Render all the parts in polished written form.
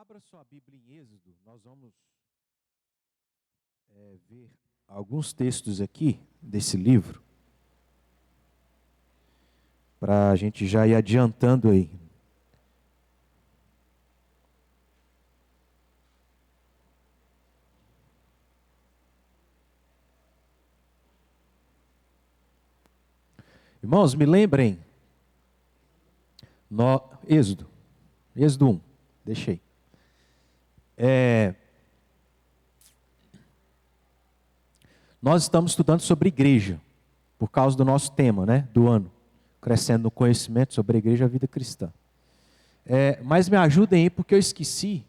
Abra sua Bíblia em Êxodo, nós vamos ver alguns textos aqui desse livro, para a gente já ir adiantando aí. Irmãos, me lembrem, Êxodo 1, deixei. Nós estamos estudando sobre igreja, por causa do nosso tema, do ano, crescendo no conhecimento sobre a igreja e a vida cristã. Mas me ajudem aí, porque eu esqueci.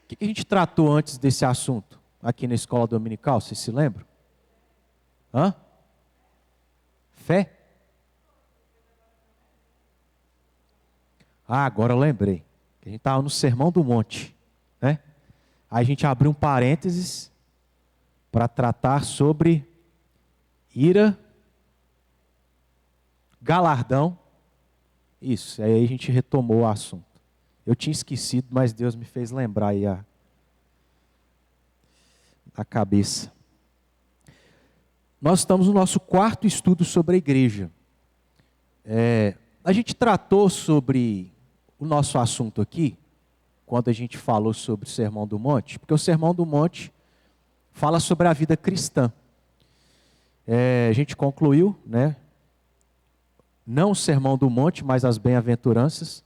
O que a gente tratou antes desse assunto, aqui na escola dominical, vocês se lembram? Fé? Agora eu lembrei. A gente estava no Sermão do Monte, Aí a gente abriu um parênteses para tratar sobre ira, galardão. Isso, aí a gente retomou o assunto. Eu tinha esquecido, mas Deus me fez lembrar aí a cabeça. Nós estamos no nosso quarto estudo sobre a igreja. A gente tratou sobre o nosso assunto aqui, quando a gente falou sobre o Sermão do Monte, porque o Sermão do Monte fala sobre a vida cristã. A gente concluiu, não o Sermão do Monte, mas as bem-aventuranças.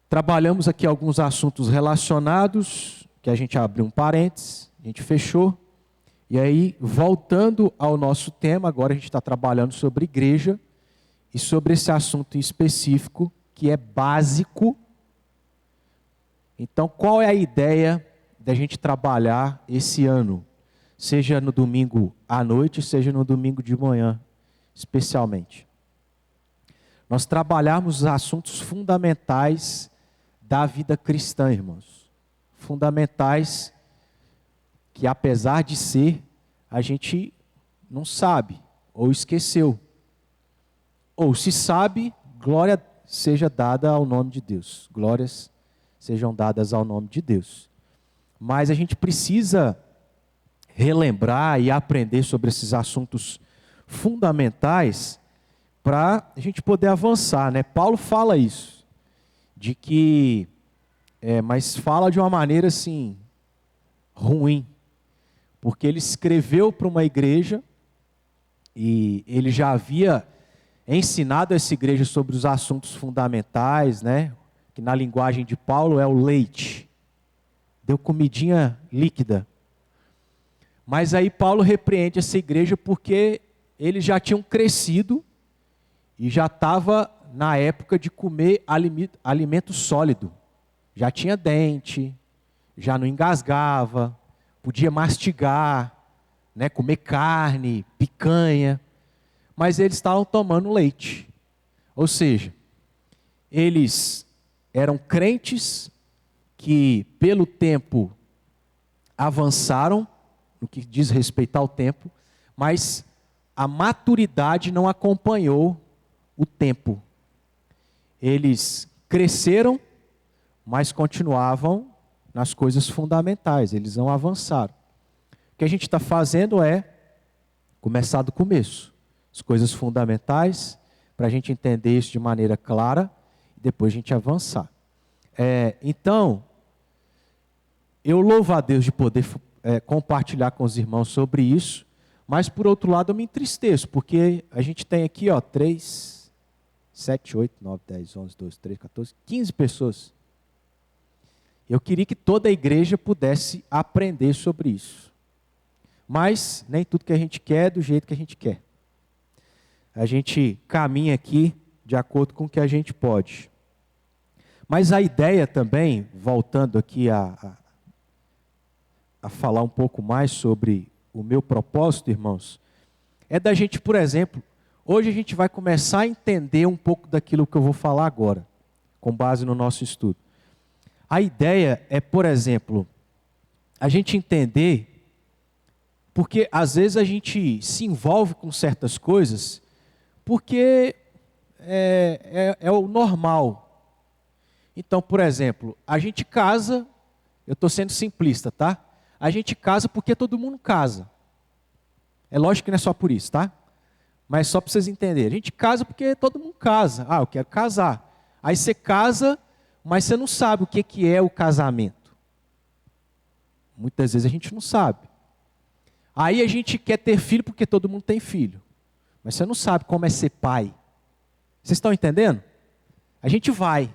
Trabalhamos aqui alguns assuntos relacionados, que a gente abriu um parênteses, a gente fechou. E aí, voltando ao nosso tema, agora a gente está trabalhando sobre igreja e sobre esse assunto em específico, que é básico. Então, qual é a ideia da gente trabalhar esse ano? Seja no domingo à noite, seja no domingo de manhã, especialmente. Nós trabalharmos os assuntos fundamentais da vida cristã, irmãos. Fundamentais que, apesar de ser, a gente não sabe ou esqueceu. Ou se sabe, glória seja dada ao nome de Deus. Glórias sejam dadas ao nome de Deus. Mas a gente precisa relembrar e aprender sobre esses assuntos fundamentais para a gente poder avançar, Paulo fala isso, de que, mas fala de uma maneira assim, ruim, porque ele escreveu para uma igreja e ele já havia ensinado essa igreja sobre os assuntos fundamentais, que na linguagem de Paulo é o leite. Deu comidinha líquida. Mas aí Paulo repreende essa igreja porque eles já tinham crescido e já estava na época de comer alimento sólido. Já tinha dente, já não engasgava, podia mastigar, comer carne, picanha. Mas eles estavam tomando leite. Ou seja, eles eram crentes que pelo tempo avançaram, no que diz respeito ao tempo, mas a maturidade não acompanhou o tempo. Eles cresceram, mas continuavam nas coisas fundamentais, eles não avançaram. O que a gente está fazendo é começar do começo. As coisas fundamentais, para a gente entender isso de maneira clara, e depois a gente avançar. Então, eu louvo a Deus de poder compartilhar com os irmãos sobre isso, mas por outro lado eu me entristeço, porque a gente tem aqui 3, 7, 8, 9, 10, 11, 12, 13, 14, 15 pessoas. Eu queria que toda a igreja pudesse aprender sobre isso. Mas nem tudo que a gente quer é do jeito que a gente quer. A gente caminha aqui de acordo com o que a gente pode. Mas a ideia também, voltando aqui a falar um pouco mais sobre o meu propósito, irmãos, é da gente, por exemplo, hoje a gente vai começar a entender um pouco daquilo que eu vou falar agora, com base no nosso estudo. A ideia é, por exemplo, a gente entender, porque às vezes a gente se envolve com certas coisas, porque é o normal. Então, por exemplo, a gente casa, eu estou sendo simplista, tá? A gente casa porque todo mundo casa. É lógico que não é só por isso, tá? Mas só para vocês entenderem. A gente casa porque todo mundo casa. Ah, eu quero casar. Aí você casa, mas você não sabe o que é o casamento. Muitas vezes a gente não sabe. Aí a gente quer ter filho porque todo mundo tem filho. Mas você não sabe como é ser pai. Vocês estão entendendo? A gente vai.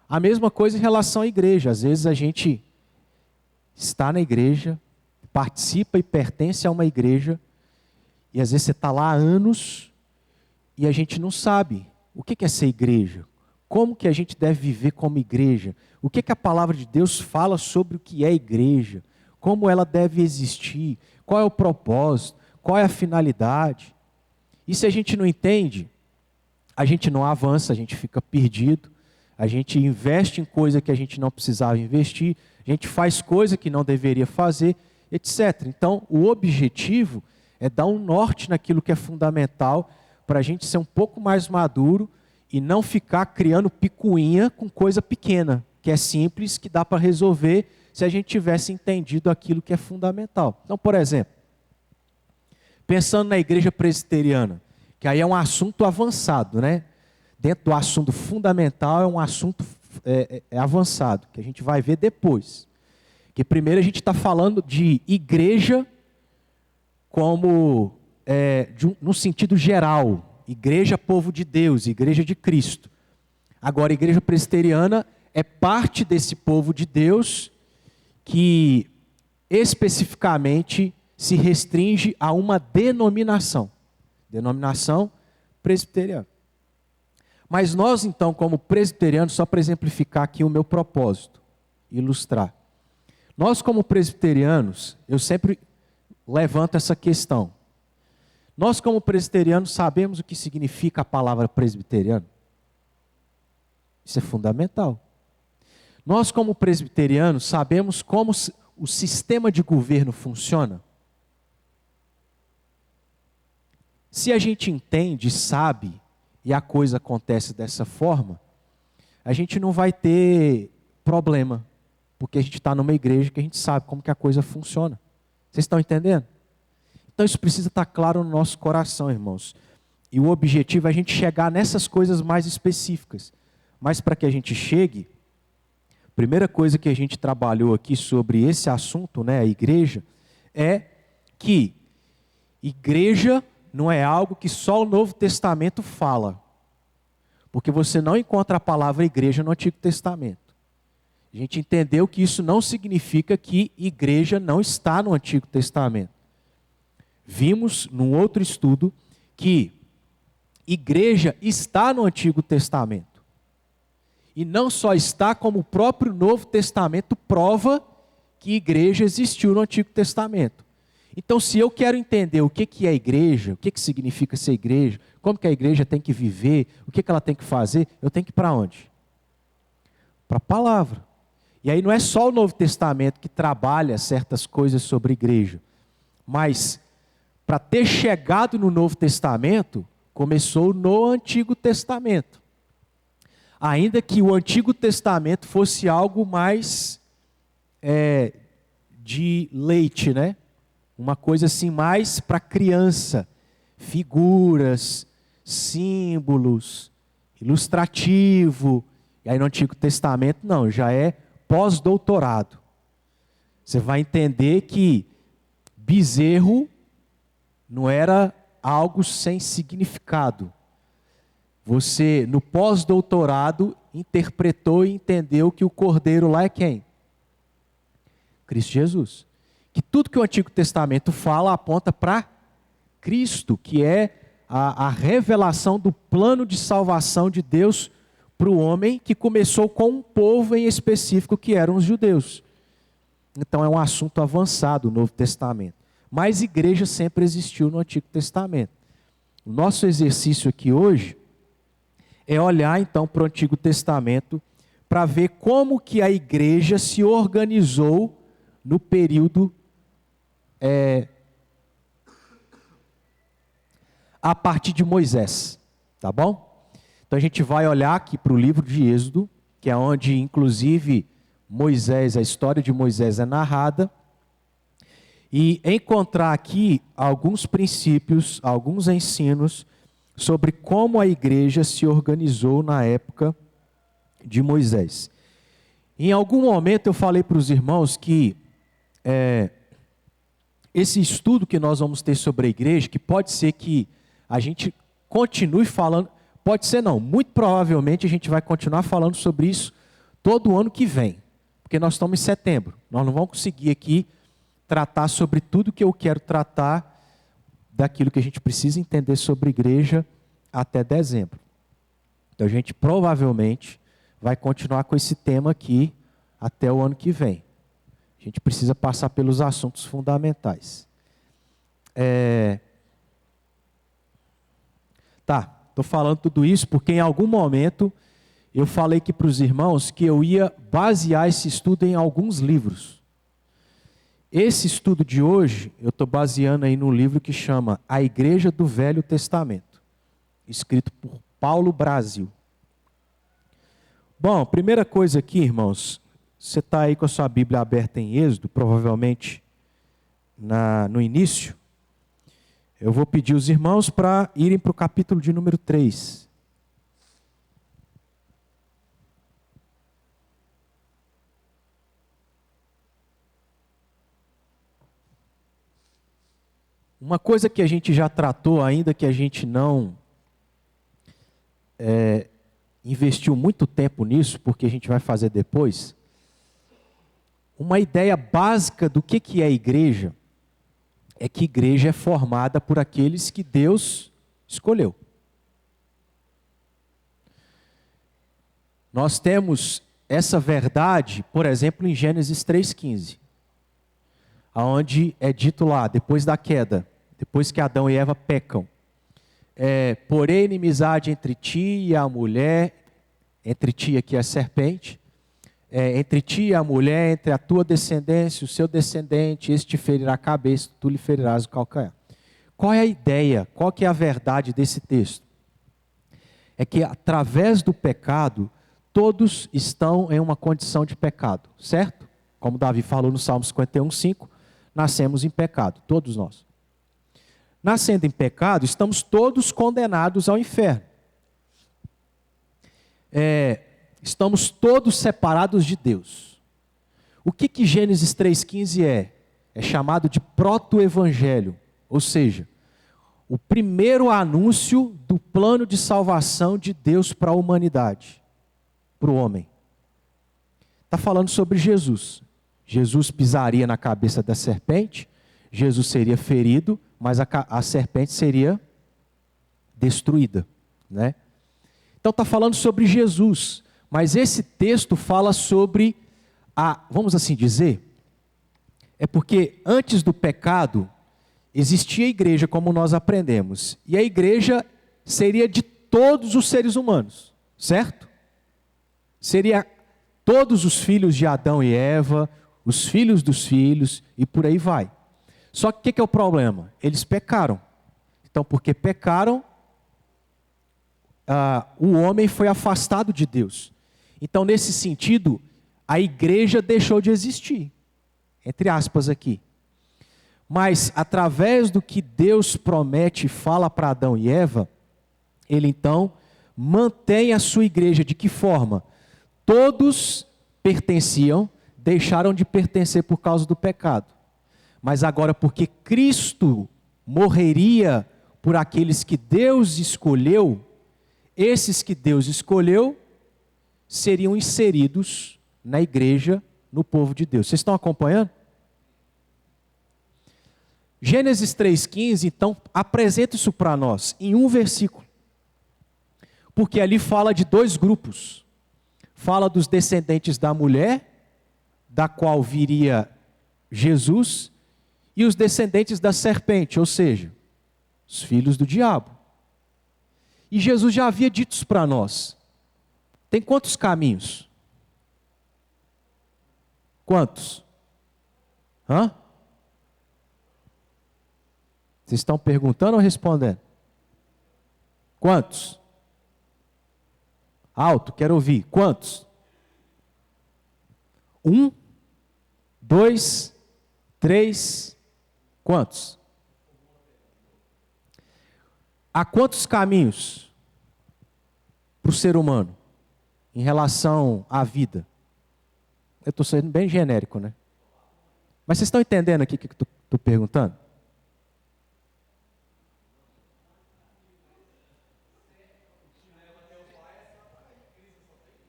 A mesma coisa em relação à igreja. Às vezes a gente está na igreja, participa e pertence a uma igreja, e às vezes você está lá há anos e a gente não sabe o que é ser igreja, como que a gente deve viver como igreja, o que a palavra de Deus fala sobre o que é igreja, como ela deve existir, qual é o propósito, qual é a finalidade. E se a gente não entende, a gente não avança, a gente fica perdido, a gente investe em coisa que a gente não precisava investir, a gente faz coisa que não deveria fazer, etc. Então, o objetivo é dar um norte naquilo que é fundamental para a gente ser um pouco mais maduro e não ficar criando picuinha com coisa pequena, que é simples, que dá para resolver se a gente tivesse entendido aquilo que é fundamental. Então, por exemplo, pensando na igreja presbiteriana, que aí é um assunto avançado, né? Dentro do assunto fundamental é um assunto avançado, que a gente vai ver depois. Que primeiro a gente está falando de igreja como, no sentido geral, igreja povo de Deus, igreja de Cristo. Agora, a igreja presbiteriana é parte desse povo de Deus que especificamente se restringe a uma denominação presbiteriana. Mas nós, então, como presbiterianos, só para exemplificar aqui o meu propósito, ilustrar. Nós, como presbiterianos, eu sempre levanto essa questão. Nós, como presbiterianos, sabemos o que significa a palavra presbiteriano? Isso é fundamental. Nós, como presbiterianos, sabemos como o sistema de governo funciona? Se a gente entende, sabe, e a coisa acontece dessa forma, a gente não vai ter problema, porque a gente está numa igreja que a gente sabe como que a coisa funciona. Vocês estão entendendo? Então isso precisa estar claro no nosso coração, irmãos. E o objetivo é a gente chegar nessas coisas mais específicas. Mas para que a gente chegue, a primeira coisa que a gente trabalhou aqui sobre esse assunto, né, a igreja, é que igreja não é algo que só o Novo Testamento fala. Porque você não encontra a palavra igreja no Antigo Testamento. A gente entendeu que isso não significa que igreja não está no Antigo Testamento. Vimos num outro estudo que igreja está no Antigo Testamento. E não só está, como o próprio Novo Testamento prova que igreja existiu no Antigo Testamento. Então, se eu quero entender o que é igreja, o que significa ser igreja, como que a igreja tem que viver, o que ela tem que fazer, eu tenho que ir para onde? Para a palavra. E aí não é só o Novo Testamento que trabalha certas coisas sobre igreja, mas para ter chegado no Novo Testamento, começou no Antigo Testamento. Ainda que o Antigo Testamento fosse algo mais de leite, né? Uma coisa assim mais para criança, figuras, símbolos, ilustrativo. E aí no Antigo Testamento não, já é pós-doutorado. Você vai entender que bezerro não era algo sem significado. Você, no pós-doutorado, interpretou e entendeu que o cordeiro lá é quem? Cristo Jesus. Que tudo que o Antigo Testamento fala aponta para Cristo, que é a revelação do plano de salvação de Deus para o homem, que começou com um povo em específico, que eram os judeus. Então é um assunto avançado o Novo Testamento. Mas igreja sempre existiu no Antigo Testamento. O nosso exercício aqui hoje é olhar então para o Antigo Testamento para ver como que a igreja se organizou no período a partir de Moisés, tá bom? Então a gente vai olhar aqui para o livro de Êxodo, que é onde, inclusive, Moisés, a história de Moisés é narrada, e encontrar aqui alguns princípios, alguns ensinos sobre como a igreja se organizou na época de Moisés. Em algum momento eu falei para os irmãos que esse estudo que nós vamos ter sobre a igreja, que pode ser que a gente continue falando, pode ser não, muito provavelmente a gente vai continuar falando sobre isso todo ano que vem, porque nós estamos em setembro, nós não vamos conseguir aqui tratar sobre tudo que eu quero tratar daquilo que a gente precisa entender sobre a igreja até dezembro. Então a gente provavelmente vai continuar com esse tema aqui até o ano que vem. A gente precisa passar pelos assuntos fundamentais. Estou falando tudo isso porque em algum momento eu falei aqui para os irmãos que eu ia basear esse estudo em alguns livros. Esse estudo de hoje eu estou baseando aí no livro que chama A Igreja do Velho Testamento, escrito por Paulo Brasil. Bom, primeira coisa aqui, irmãos, você está aí com a sua Bíblia aberta em Êxodo, provavelmente no início. Eu vou pedir os irmãos para irem para o capítulo de número 3. Uma coisa que a gente já tratou, ainda que a gente não investiu muito tempo nisso, porque a gente vai fazer depois, uma ideia básica do que é a igreja, é que igreja é formada por aqueles que Deus escolheu. Nós temos essa verdade, por exemplo, em Gênesis 3,15, onde é dito lá, depois da queda, depois que Adão e Eva pecam, porém inimizade entre ti e a mulher, entre ti aqui a serpente, entre ti e a mulher, entre a tua descendência e o seu descendente, este te ferirá a cabeça, tu lhe ferirás o calcanhar. Qual é a ideia? Qual que é a verdade desse texto? É que através do pecado, todos estão em uma condição de pecado, certo? Como Davi falou no Salmo 51,5, nascemos em pecado, todos nós. Nascendo em pecado, estamos todos condenados ao inferno. Estamos todos separados de Deus. O que Gênesis 3,15 é? É chamado de proto-evangelho, ou seja, o primeiro anúncio do plano de salvação de Deus para a humanidade, para o homem. Está falando sobre Jesus. Jesus pisaria na cabeça da serpente, Jesus seria ferido, mas a serpente seria destruída, né? Então está falando sobre Jesus, mas esse texto fala sobre vamos assim dizer, é porque antes do pecado existia a igreja como nós aprendemos, e a igreja seria de todos os seres humanos, certo? Seria todos os filhos de Adão e Eva, os filhos dos filhos e por aí vai. Só que o que é o problema? Eles pecaram. Então, porque pecaram, o homem foi afastado de Deus. Então, nesse sentido, a igreja deixou de existir. Entre aspas aqui. Mas, através do que Deus promete e fala para Adão e Eva, Ele então mantém a sua igreja. De que forma? Todos pertenciam, deixaram de pertencer por causa do pecado. Mas agora, porque Cristo morreria por aqueles que Deus escolheu, esses que Deus escolheu seriam inseridos na igreja, no povo de Deus. Vocês estão acompanhando? Gênesis 3,15, então, apresenta isso para nós em um versículo. Porque ali fala de dois grupos. Fala dos descendentes da mulher, da qual viria Jesus, e os descendentes da serpente, ou seja, os filhos do diabo. E Jesus já havia dito isso para nós. Tem quantos caminhos? Quantos? Vocês estão perguntando ou respondendo? Quantos? Alto, quero ouvir. Quantos? Um, dois, três, quantos? Há quantos caminhos para o ser humano em relação à vida? Eu estou sendo bem genérico, né? Mas vocês estão entendendo aqui o que eu estou perguntando?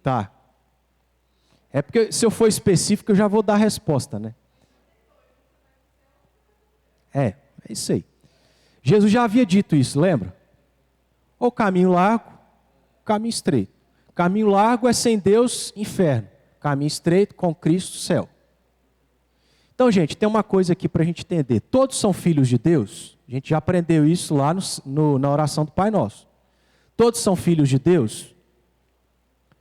Tá. É porque se eu for específico eu já vou dar a resposta, né? É isso aí. Jesus já havia dito isso, lembra? Ou caminho largo, caminho estreito. Caminho largo é sem Deus, inferno. Caminho estreito, com Cristo, céu. Então, gente, tem uma coisa aqui para a gente entender. Todos são filhos de Deus. A gente já aprendeu isso lá na oração do Pai Nosso. Todos são filhos de Deus?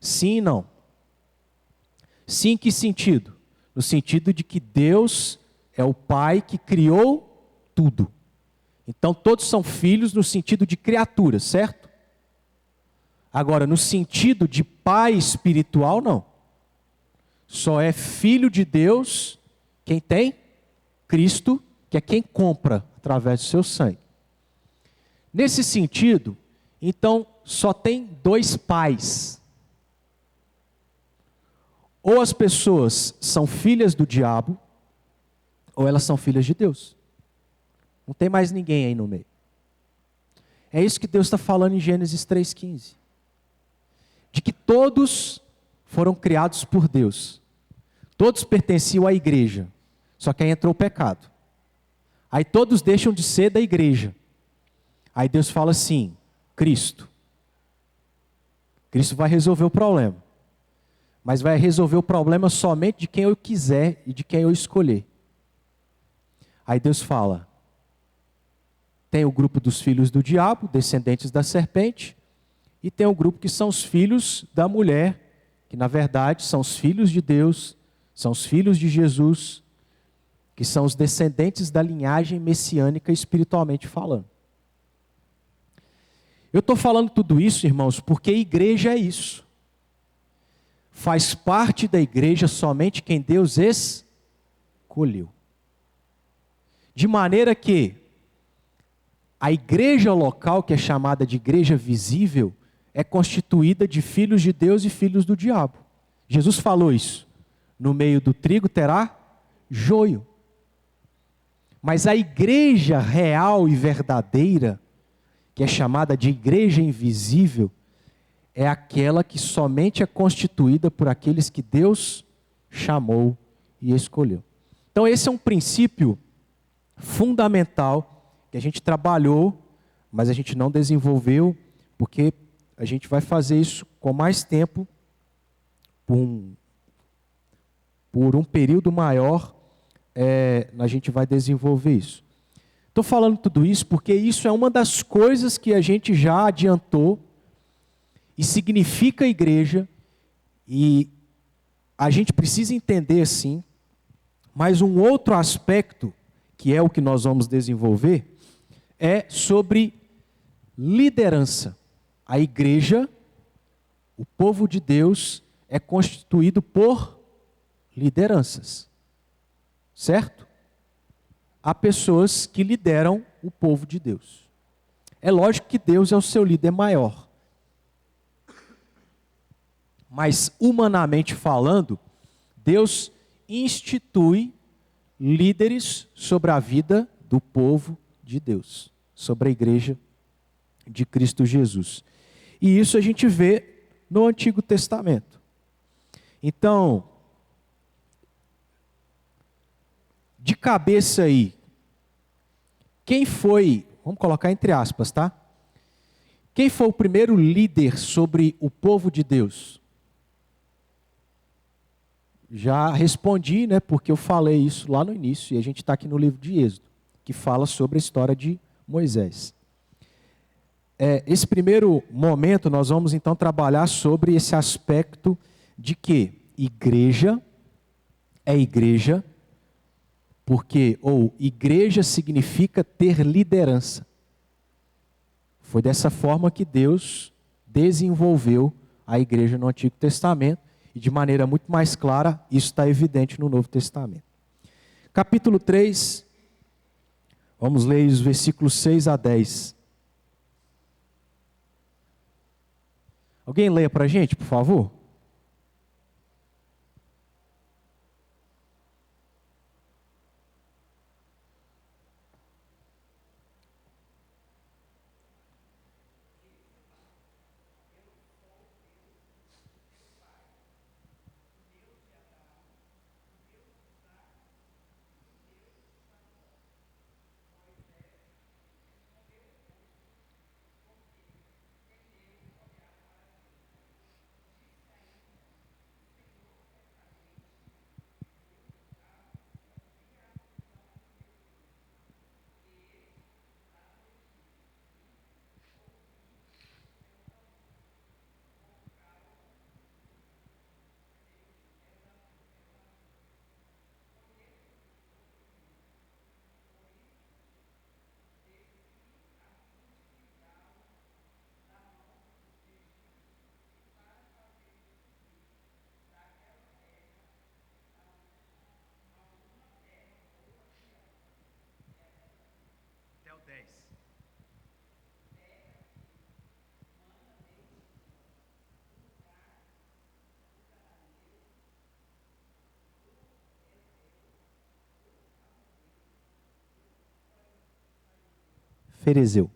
Sim e não. Sim, em que sentido? No sentido de que Deus é o Pai que criou tudo. Então, todos são filhos no sentido de criaturas, certo? Agora, no sentido de pai espiritual, não. Só é filho de Deus quem tem Cristo, que é quem compra através do seu sangue. Nesse sentido, então, só tem dois pais. Ou as pessoas são filhas do diabo, ou elas são filhas de Deus. Não tem mais ninguém aí no meio. É isso que Deus está falando em Gênesis 3,15. De que todos foram criados por Deus. Todos pertenciam à igreja. Só que aí entrou o pecado. Aí todos deixam de ser da igreja. Aí Deus fala assim, Cristo. Cristo vai resolver o problema. Mas vai resolver o problema somente de quem eu quiser e de quem eu escolher. Aí Deus fala, tem o grupo dos filhos do diabo, descendentes da serpente, e tem o grupo que são os filhos da mulher, que na verdade são os filhos de Deus, são os filhos de Jesus, que são os descendentes da linhagem messiânica espiritualmente falando. Eu estou falando tudo isso, irmãos, porque igreja é isso. Faz parte da igreja somente quem Deus escolheu. De maneira que a igreja local, que é chamada de igreja visível, é constituída de filhos de Deus e filhos do diabo. Jesus falou isso. No meio do trigo terá joio. Mas a igreja real e verdadeira, que é chamada de igreja invisível, é aquela que somente é constituída por aqueles que Deus chamou e escolheu. Então esse é um princípio fundamental que a gente trabalhou, mas a gente não desenvolveu, porque a gente vai fazer isso com mais tempo, por um período maior, a gente vai desenvolver isso. Estou falando tudo isso porque isso é uma das coisas que a gente já adiantou e significa a igreja, e a gente precisa entender sim, mas um outro aspecto, que é o que nós vamos desenvolver, é sobre liderança. A igreja, o povo de Deus, é constituído por lideranças, certo? Há pessoas que lideram o povo de Deus. É lógico que Deus é o seu líder maior. Mas, humanamente falando, Deus institui líderes sobre a vida do povo de Deus, sobre a igreja de Cristo Jesus. E isso a gente vê no Antigo Testamento. Então, de cabeça aí, quem foi, vamos colocar entre aspas, tá? Quem foi o primeiro líder sobre o povo de Deus? Já respondi, né, porque eu falei isso lá no início, e a gente está aqui no livro de Êxodo, que fala sobre a história de Moisés. Esse primeiro momento nós vamos então trabalhar sobre esse aspecto de que igreja é igreja, porque, ou igreja significa ter liderança. Foi dessa forma que Deus desenvolveu a igreja no Antigo Testamento, E de maneira muito mais clara, isso está evidente no Novo Testamento. Capítulo 3, vamos ler os versículos 6 a 10. Alguém leia para a gente, por favor? Até o 10. Ferezeu.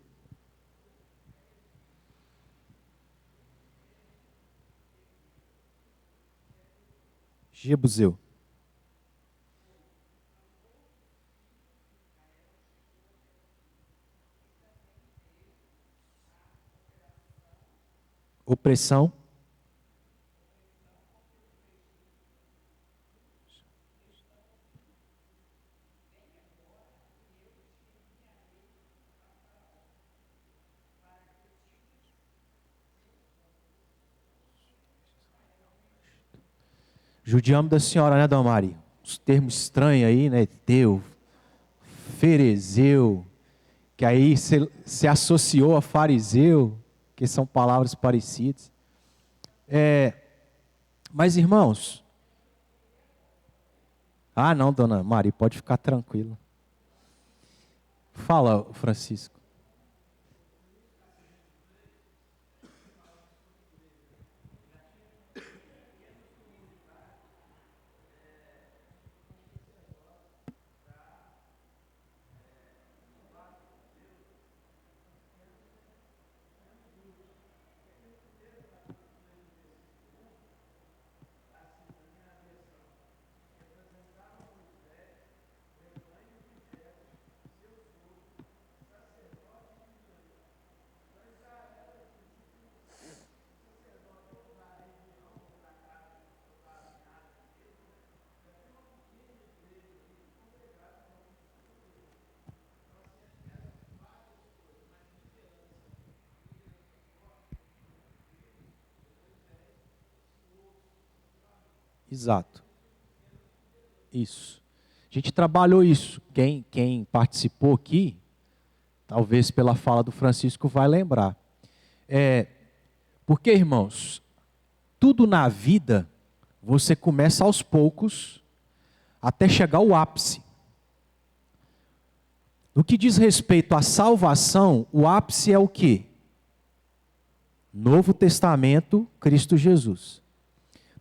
Jebuseu. Opressão. Judiamos da senhora, né, Dona Mari? Os termos estranhos aí, né? Teu, ferezeu, que aí se associou a fariseu, que são palavras parecidas. Mas, irmãos, não, Dona Mari, pode ficar tranquila. Fala, Francisco. Exato. Isso. A gente trabalhou isso. Quem participou aqui, talvez pela fala do Francisco, vai lembrar. Porque, irmãos, tudo na vida, você começa aos poucos, até chegar ao ápice. No que diz respeito à salvação, o ápice é o quê? Novo Testamento, Cristo Jesus.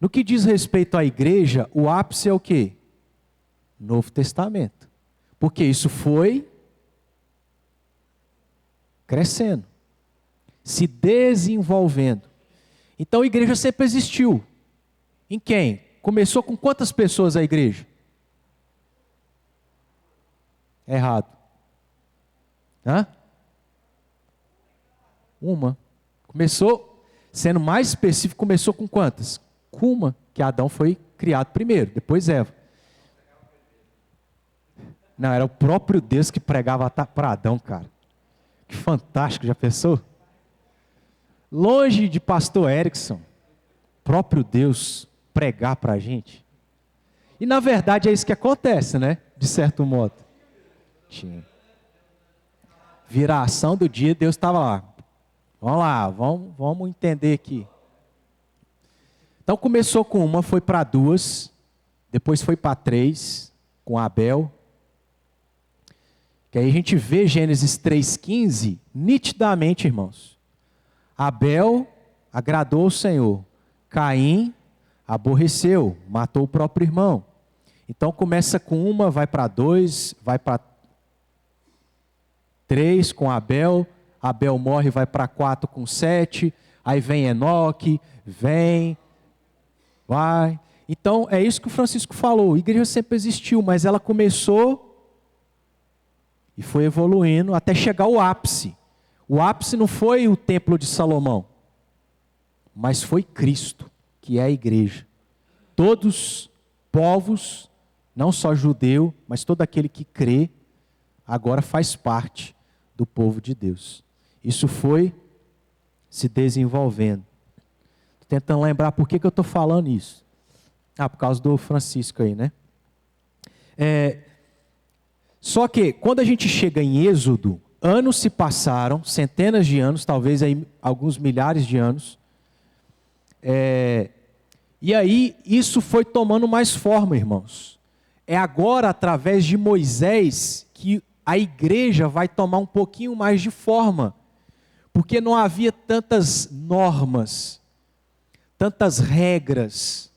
No que diz respeito à igreja, o ápice é o quê? Novo Testamento. Porque isso foi crescendo, se desenvolvendo. Então a igreja sempre existiu. Em quem? Começou com quantas pessoas a igreja? Errado. Uma. Começou, sendo mais específico, começou com quantas? Com uma, que Adão foi criado primeiro, depois Eva. Não, era o próprio Deus que pregava para Adão, cara. Que fantástico, já pensou? Longe de pastor Erickson, próprio Deus pregar para a gente. E na verdade é isso que acontece, né? De certo modo. Viração do dia, Deus estava lá. Vamos lá, vamos entender aqui. Então começou com uma, foi para duas, depois foi para três, com Abel. Que aí a gente vê Gênesis 3,15, nitidamente, irmãos. Abel agradou o Senhor. Caim aborreceu, matou o próprio irmão. Então começa com uma, vai para dois, vai para três com Abel. Abel morre, vai para quatro com Sete. Aí vem Enoque, vai. Então é isso que o Francisco falou. A igreja sempre existiu, mas ela começou e foi evoluindo até chegar ao ápice. O ápice não foi o templo de Salomão, mas foi Cristo, que é a igreja. Todos povos, não só judeu, mas todo aquele que crê, agora faz parte do povo de Deus. Isso foi se desenvolvendo. Estou tentando lembrar por que eu estou falando isso. Por causa do Francisco aí, né? Só que, quando a gente chega em Êxodo, anos se passaram, centenas de anos, talvez aí alguns milhares de anos. E aí, isso foi tomando mais forma, irmãos. É agora, através de Moisés, que a igreja vai tomar um pouquinho mais de forma. Porque não havia tantas normas, tantas regras.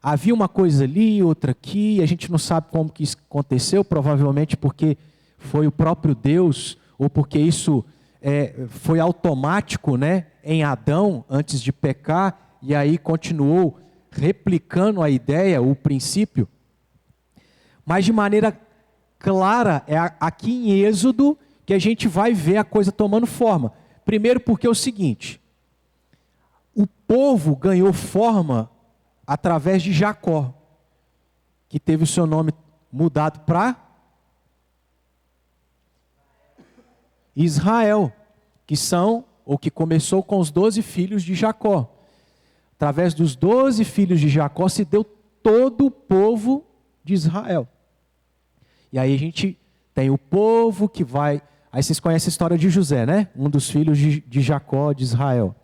Havia uma coisa ali, outra aqui, a gente não sabe como que isso aconteceu, provavelmente porque foi o próprio Deus, ou porque isso foi automático, né, em Adão, antes de pecar, e aí continuou replicando a ideia, o princípio. Mas de maneira clara, é aqui em Êxodo que a gente vai ver a coisa tomando forma. Primeiro porque é o seguinte, o povo ganhou forma através de Jacó, que teve o seu nome mudado para Israel, que são, ou que começou com os 12 filhos de Jacó. Através dos 12 filhos de Jacó se deu todo o povo de Israel. E aí a gente tem o povo que vai... Aí vocês conhecem a história de José, né? Um dos filhos de Jacó, de Israel.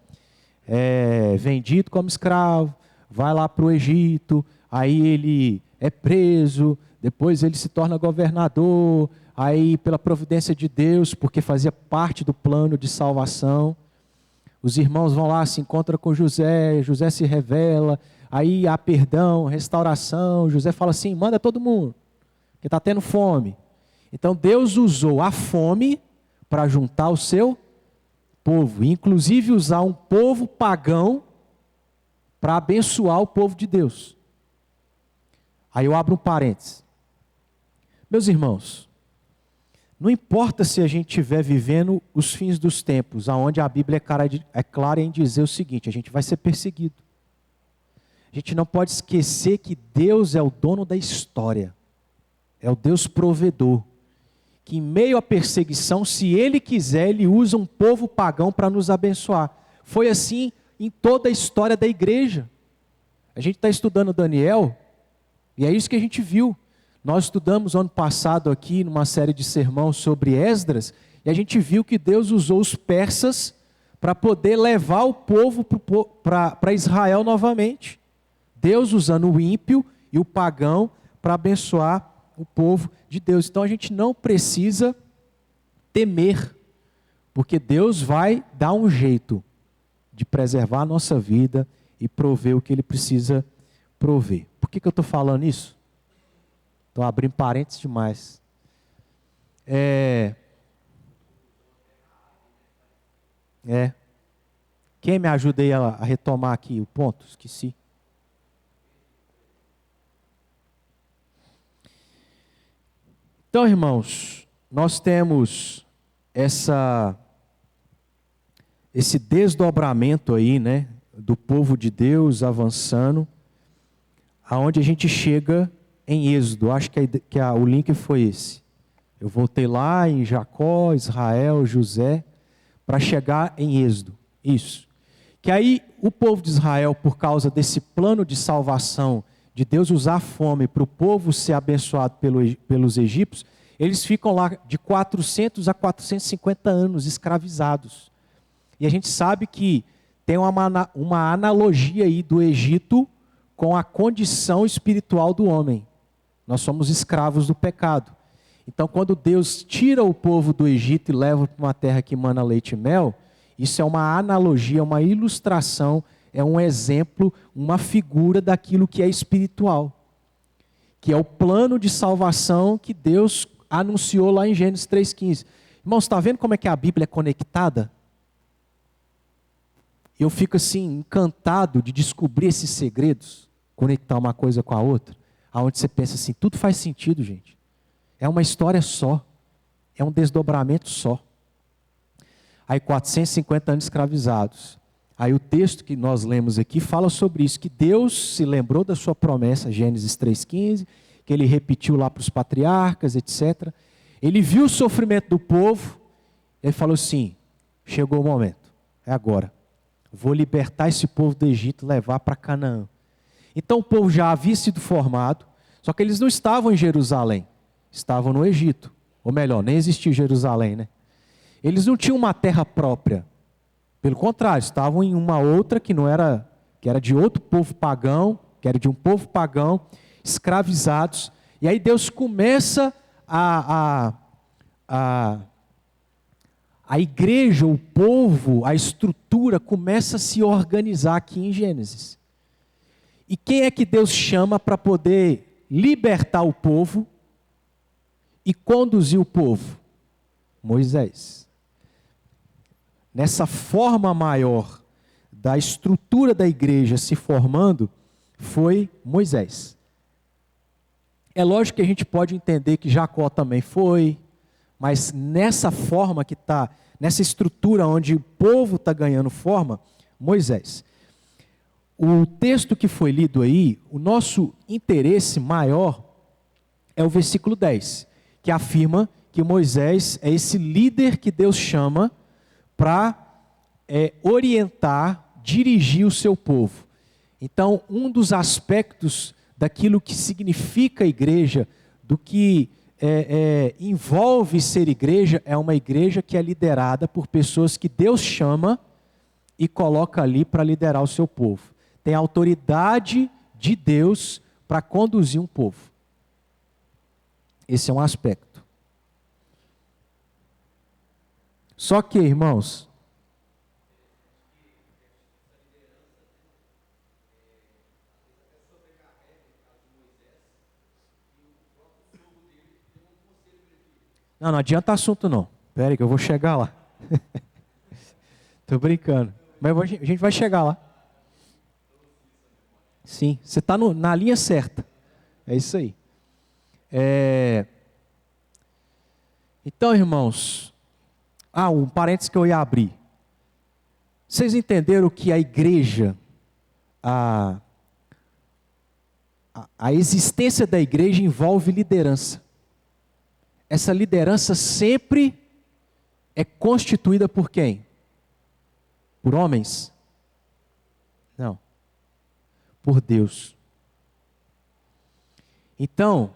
Vendido como escravo, vai lá para o Egito, aí ele é preso, depois ele se torna governador, aí pela providência de Deus, porque fazia parte do plano de salvação, os irmãos vão lá, se encontram com José, José se revela, aí há perdão, restauração, José fala assim, manda todo mundo, que está tendo fome. Então Deus usou a fome para juntar o seu povo, inclusive usar um povo pagão para abençoar o povo de Deus. Aí eu abro um parênteses. Meus irmãos, não importa se a gente estiver vivendo os fins dos tempos, aonde a Bíblia é clara em dizer o seguinte, a gente vai ser perseguido. A gente não pode esquecer que Deus é o dono da história, é o Deus provedor, que em meio à perseguição, se Ele quiser, Ele usa um povo pagão para nos abençoar. Foi assim em toda a história da igreja. A gente está estudando Daniel, e é isso que a gente viu. Nós estudamos ano passado aqui, numa série de sermões sobre Esdras, e a gente viu que Deus usou os persas para poder levar o povo para Israel novamente. Deus usando o ímpio e o pagão para abençoar o povo de Deus. Então a gente não precisa temer, porque Deus vai dar um jeito de preservar a nossa vida e prover o que Ele precisa prover. Por que eu estou falando isso? Estou abrindo parênteses demais. Quem me ajuda aí a retomar aqui o ponto? Esqueci. Então, irmãos, nós temos esse desdobramento aí, né, do povo de Deus avançando, aonde a gente chega em Êxodo. Acho que o link foi esse. Eu voltei lá em Jacó, Israel, José, para chegar em Êxodo. Isso. Que aí o povo de Israel, por causa desse plano de salvação, de Deus usar a fome para o povo ser abençoado pelos egípcios, eles ficam lá de 400 a 450 anos escravizados. E a gente sabe que tem uma analogia aí do Egito com a condição espiritual do homem. Nós somos escravos do pecado. Então, quando Deus tira o povo do Egito e leva para uma terra que emana leite e mel, isso é uma analogia, uma ilustração, é um exemplo, uma figura daquilo que é espiritual, que é o plano de salvação que Deus anunciou lá em Gênesis 3,15. Irmãos, está vendo como é que a Bíblia é conectada? Eu fico assim, encantado de descobrir esses segredos, conectar uma coisa com a outra, aonde você pensa assim, tudo faz sentido, gente. É uma história só, é um desdobramento só. Aí 450 anos escravizados. Aí o texto que nós lemos aqui fala sobre isso, que Deus se lembrou da sua promessa, Gênesis 3,15, que ele repetiu lá para os patriarcas, etc. Ele viu o sofrimento do povo, ele falou assim, chegou o momento, é agora. Vou libertar esse povo do Egito e levar para Canaã. Então o povo já havia sido formado, só que eles não estavam em Jerusalém, estavam no Egito. Ou melhor, nem existia Jerusalém, né? Eles não tinham uma terra própria. Pelo contrário, estavam em uma outra que não era, que era de outro povo pagão, que era de um povo pagão, escravizados. E aí Deus começa a igreja, o povo, a estrutura começa a se organizar aqui em Gênesis. E quem é que Deus chama para poder libertar o povo e conduzir o povo? Moisés. Nessa forma maior da estrutura da igreja se formando, foi Moisés. É lógico que a gente pode entender que Jacó também foi, mas nessa forma que está, nessa estrutura onde o povo está ganhando forma, Moisés. O texto que foi lido aí, o nosso interesse maior é o versículo 10, que afirma que Moisés é esse líder que Deus chama para orientar, dirigir o seu povo. Então, um dos aspectos daquilo que significa igreja, do que envolve ser igreja, é uma igreja que é liderada por pessoas que Deus chama e coloca ali para liderar o seu povo. Tem a autoridade de Deus para conduzir um povo. Esse é um aspecto. Só que, irmãos, não adianta assunto não. Espera aí que eu vou chegar lá. Estou brincando. Mas a gente vai chegar lá. Sim, você está na linha certa. É isso aí. Então, irmãos, um parênteses que eu ia abrir. Vocês entenderam que a igreja, a existência da igreja envolve liderança. Essa liderança sempre é constituída por quem? Por homens? Não. Por Deus. Então,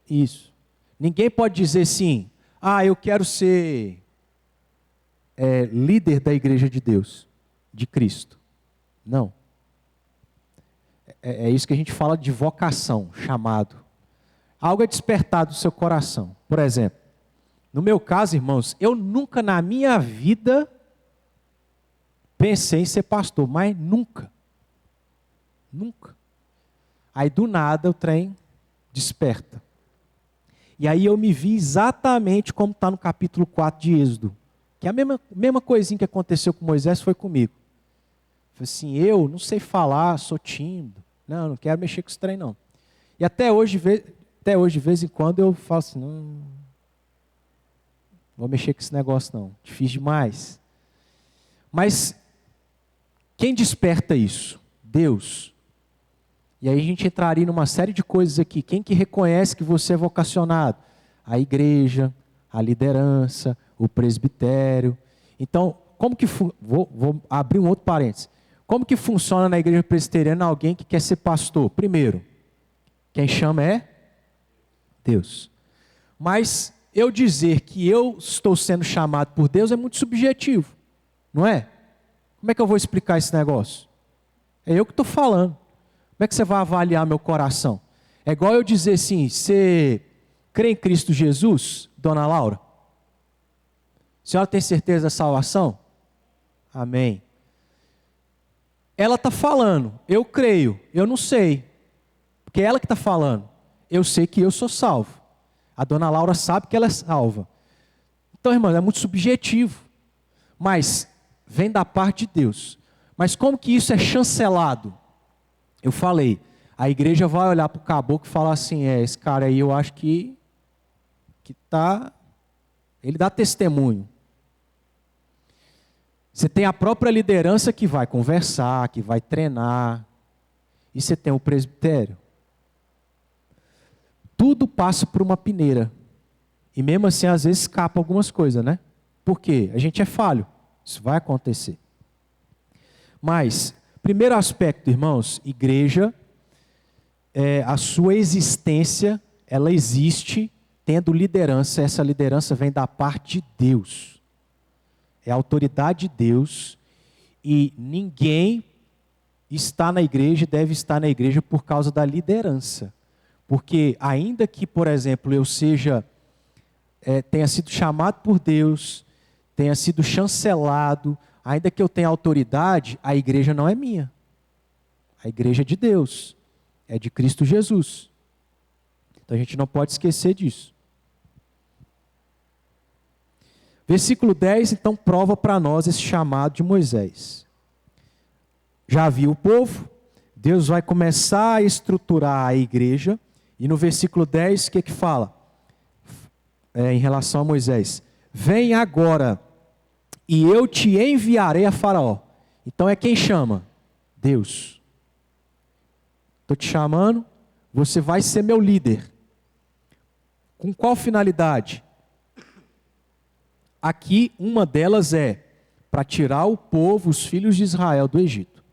Isso. Ninguém pode dizer assim, eu quero ser líder da igreja de Deus, de Cristo. Não. É isso que a gente fala de vocação, chamado. Algo é despertado do seu coração. Por exemplo, no meu caso, irmãos, eu nunca na minha vida pensei em ser pastor, mas nunca. Nunca. Aí do nada o trem desperta. E aí eu me vi exatamente como está no capítulo 4 de Êxodo. Que a mesma coisinha que aconteceu com Moisés foi comigo. Falei assim, eu não sei falar, sou tímido. Não quero mexer com esse trem não. E até hoje, de vez em quando, eu falo assim, não vou mexer com esse negócio não. Difícil demais. Mas quem desperta isso? Deus. E aí a gente entraria numa série de coisas aqui. Quem que reconhece que você é vocacionado? A igreja, a liderança, o presbitério. Então, como que... Vou abrir um outro parênteses. Como que funciona na igreja presbiteriana alguém que quer ser pastor? Primeiro, quem chama é Deus. Mas eu dizer que eu estou sendo chamado por Deus é muito subjetivo, não é? Como é que eu vou explicar esse negócio? É eu que estou falando. Como é que você vai avaliar meu coração? É igual eu dizer assim, você crê em Cristo Jesus, dona Laura? A senhora tem certeza da salvação? Amém. Ela está falando, eu creio, eu não sei. Porque é ela que está falando. Eu sei que eu sou salvo. A dona Laura sabe que ela é salva. Então, irmão, é muito subjetivo. Mas vem da parte de Deus. Mas como que isso é chancelado? Eu falei, a igreja vai olhar para o caboclo e falar assim, esse cara aí eu acho que tá, ele dá testemunho. Você tem a própria liderança que vai conversar, que vai treinar. E você tem o presbitério. Tudo passa por uma peneira. E mesmo assim, às vezes, escapa algumas coisas, né? Por quê? A gente é falho. Isso vai acontecer. Mas, primeiro aspecto, irmãos, igreja, a sua existência, ela existe tendo liderança. Essa liderança vem da parte de Deus. É a autoridade de Deus. E ninguém está na igreja e deve estar na igreja por causa da liderança. Porque ainda que, por exemplo, eu tenha sido chamado por Deus, tenha sido chancelado, ainda que eu tenha autoridade, a igreja não é minha. A igreja é de Deus, é de Cristo Jesus. Então a gente não pode esquecer disso. Versículo 10, então, prova para nós esse chamado de Moisés. Já viu o povo, Deus vai começar a estruturar a igreja, e no versículo 10, o que fala? Em relação a Moisés, vem agora, e eu te enviarei a Faraó. Então é quem chama? Deus. Estou te chamando, você vai ser meu líder. Com qual finalidade? Aqui, uma delas é para tirar o povo, os filhos de Israel do Egito.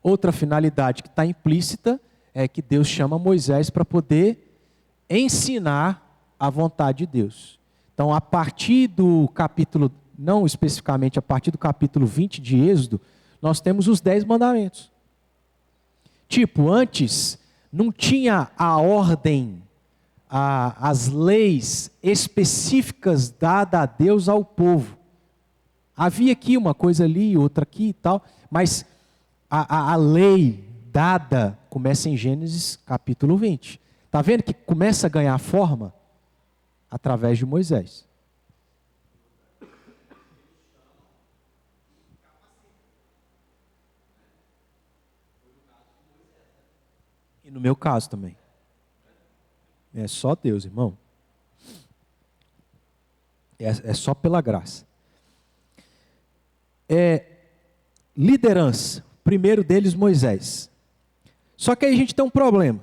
Outra finalidade que está implícita é que Deus chama Moisés para poder ensinar a vontade de Deus. Então, a partir do capítulo, não especificamente a partir do capítulo 20 de Êxodo, nós temos os 10 mandamentos. Tipo, antes não tinha a ordem, as leis específicas dadas a Deus ao povo. Havia aqui uma coisa ali, outra aqui e tal, mas a lei dada começa em Gênesis capítulo 20. Está vendo que começa a ganhar forma? Através de Moisés. E no meu caso também. É só Deus, irmão. É só pela graça. Liderança. Primeiro deles, Moisés. Só que aí a gente tem um problema.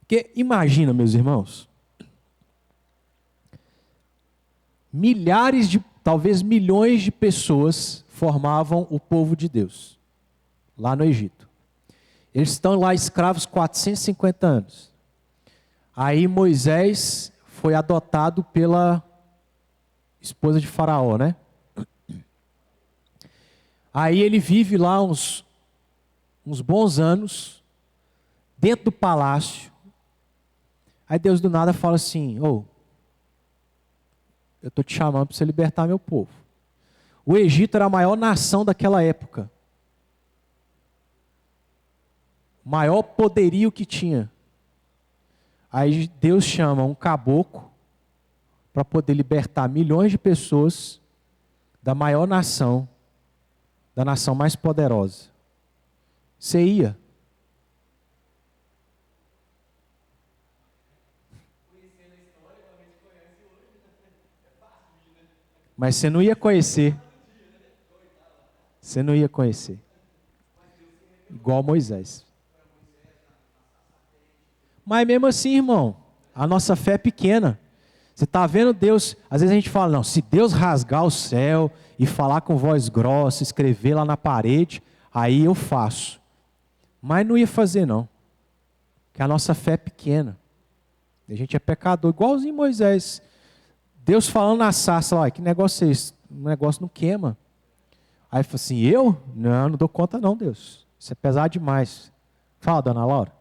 Porque imagina, meus irmãos, milhares talvez milhões de pessoas formavam o povo de Deus, lá no Egito. Eles estão lá escravos 450 anos. Aí Moisés foi adotado pela esposa de Faraó, né? Aí ele vive lá uns bons anos, dentro do palácio. Aí Deus do nada fala assim, eu estou te chamando para você libertar meu povo. O Egito era a maior nação daquela época. O maior poderio que tinha. Aí Deus chama um caboclo para poder libertar milhões de pessoas da maior nação, da nação mais poderosa. Você ia? Mas você não ia conhecer. Você não ia conhecer. Igual Moisés. Mas mesmo assim, irmão, a nossa fé é pequena. Você está vendo Deus, às vezes a gente fala, não, se Deus rasgar o céu e falar com voz grossa, escrever lá na parede, aí eu faço. Mas não ia fazer não, porque a nossa fé é pequena. A gente é pecador, igualzinho Moisés. Deus falando na sarça, olha, que negócio é esse? O negócio não queima. Aí ele falou assim, eu? Não dou conta não, Deus. Isso é pesado demais. Fala, dona Laura.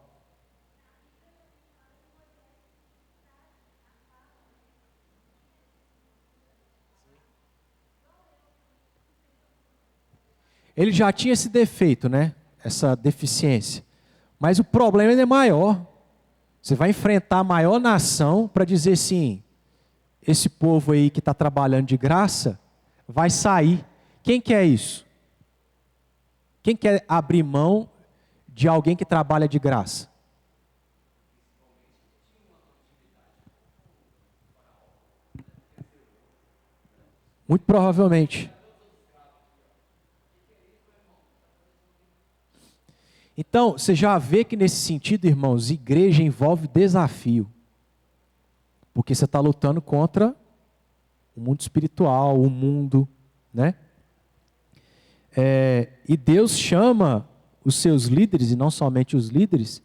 Ele já tinha esse defeito, né? Essa deficiência. Mas o problema ainda é maior. Você vai enfrentar a maior nação para dizer assim, esse povo aí que está trabalhando de graça, vai sair. Quem quer isso? Quem quer abrir mão de alguém que trabalha de graça? Muito provavelmente. Então, você já vê que nesse sentido, irmãos, igreja envolve desafio. Porque você está lutando contra o mundo espiritual, o mundo, né? E Deus chama os seus líderes, e não somente os líderes,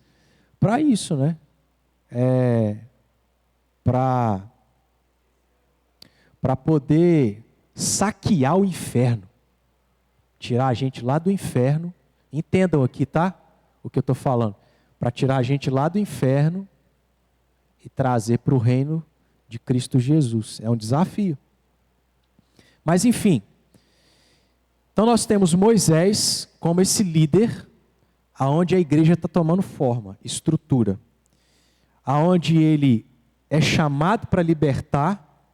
para isso, né? Para poder saquear o inferno. Tirar a gente lá do inferno. Entendam aqui, tá? O que eu estou falando. Para tirar a gente lá do inferno e trazer para o reino de Cristo Jesus. É um desafio. Mas enfim. Então nós temos Moisés como esse líder, aonde a igreja está tomando forma, estrutura. Aonde ele é chamado para libertar,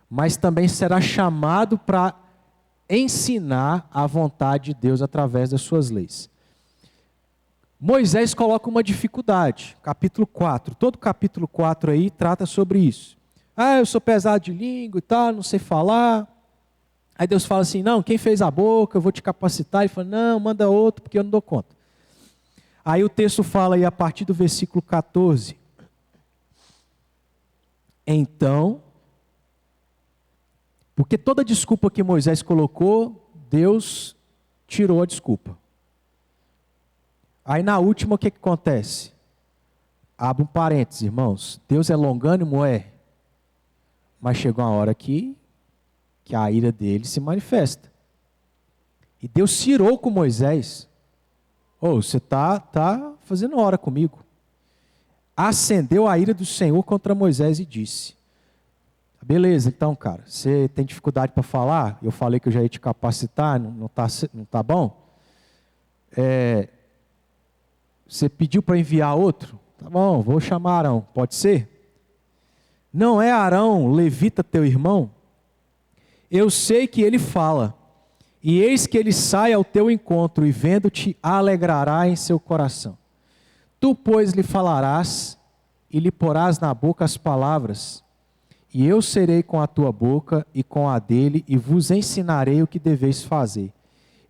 mas também será chamado para ensinar a vontade de Deus através das suas leis. Moisés coloca uma dificuldade, capítulo 4. Todo capítulo 4 aí trata sobre isso. Eu sou pesado de língua e tal, não sei falar. Aí Deus fala assim, não, quem fez a boca, eu vou te capacitar. Ele fala, não, manda outro, porque eu não dou conta. Aí o texto fala aí a partir do versículo 14. Então, porque toda desculpa que Moisés colocou, Deus tirou a desculpa. Aí na última o que acontece? Abre um parênteses, irmãos. Deus é longânimo, mas chegou uma hora que a ira dele se manifesta. E Deus tirou com Moisés. Você está fazendo hora comigo. Acendeu a ira do Senhor contra Moisés e disse, beleza, então, cara, você tem dificuldade para falar? Eu falei que eu já ia te capacitar, não tá bom? Você pediu para enviar outro? Tá bom, vou chamar Arão, pode ser? Não é Arão, levita teu irmão? Eu sei que ele fala, e eis que ele sai ao teu encontro, e vendo-te alegrará em seu coração. Tu, pois, lhe falarás, e lhe porás na boca as palavras, e eu serei com a tua boca e com a dele, e vos ensinarei o que deveis fazer.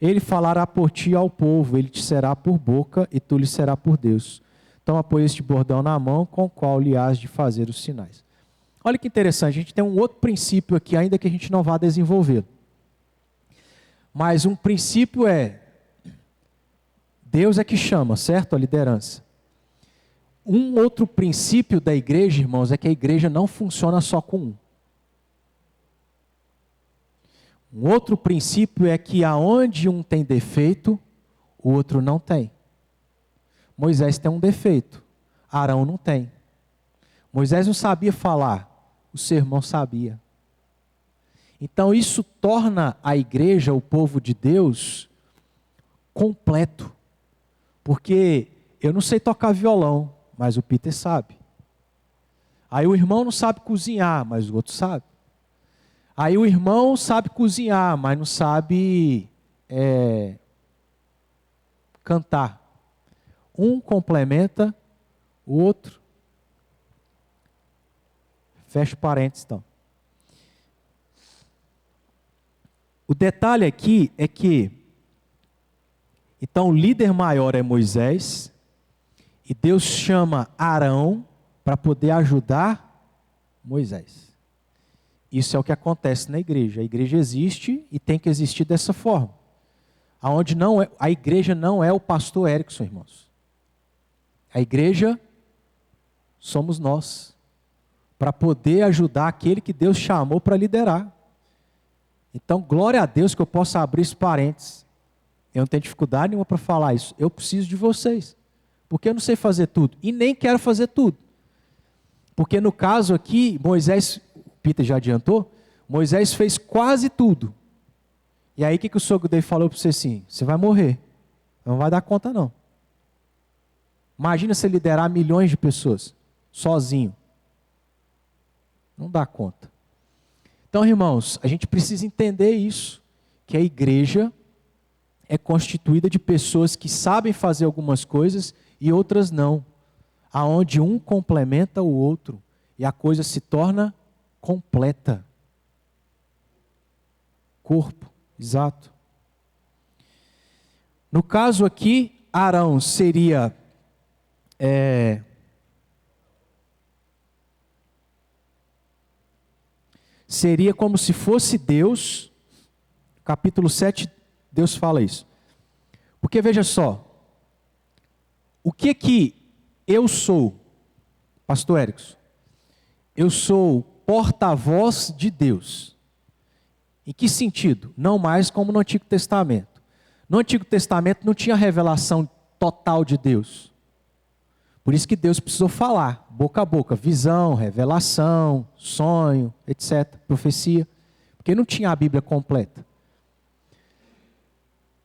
Ele falará por ti ao povo, ele te será por boca, e tu lhe será por Deus. Toma, pois, este bordão na mão, com o qual lhe has de fazer os sinais. Olha que interessante, a gente tem um outro princípio aqui, ainda que a gente não vá desenvolvê-lo. Mas um princípio Deus é que chama, certo? A liderança. Um outro princípio da igreja, irmãos, é que a igreja não funciona só com um. Um outro princípio é que aonde um tem defeito, o outro não tem. Moisés tem um defeito, Arão não tem. Moisés não sabia falar, o seu irmão sabia. Então isso torna a igreja, o povo de Deus, completo. Porque eu não sei tocar violão, mas o Peter sabe. Aí o irmão não sabe cozinhar, mas o outro sabe. Aí o irmão sabe cozinhar, mas não sabe cantar. Um complementa o outro. Fecha parênteses, então. O detalhe aqui é que, então o líder maior é Moisés, e Deus chama Arão para poder ajudar Moisés. Isso é o que acontece na igreja. A igreja existe e tem que existir dessa forma. Aonde a igreja não é o pastor Erickson, irmãos. A igreja somos nós, para poder ajudar aquele que Deus chamou para liderar. Então, glória a Deus que eu possa abrir esse parênteses. Eu não tenho dificuldade nenhuma para falar isso. Eu preciso de vocês, porque eu não sei fazer tudo, e nem quero fazer tudo. Porque no caso aqui, Moisés, o Peter já adiantou, Moisés fez quase tudo. E aí o que o sogro dele falou para você assim? Você vai morrer, não vai dar conta não. Imagina você liderar milhões de pessoas, sozinho. Não dá conta. Então, irmãos, a gente precisa entender isso, que a igreja é constituída de pessoas que sabem fazer algumas coisas e outras não, aonde um complementa o outro e a coisa se torna completa. Corpo, exato. No caso aqui, Arão seria seria como se fosse Deus. Capítulo 7, Deus fala isso. Porque veja só, o que eu sou, pastor Érico? Eu sou porta-voz de Deus. Em que sentido? Não mais como no Antigo Testamento. No Antigo Testamento não tinha revelação total de Deus. Por isso que Deus precisou falar, boca a boca, visão, revelação, sonho, etc., profecia. Porque não tinha a Bíblia completa.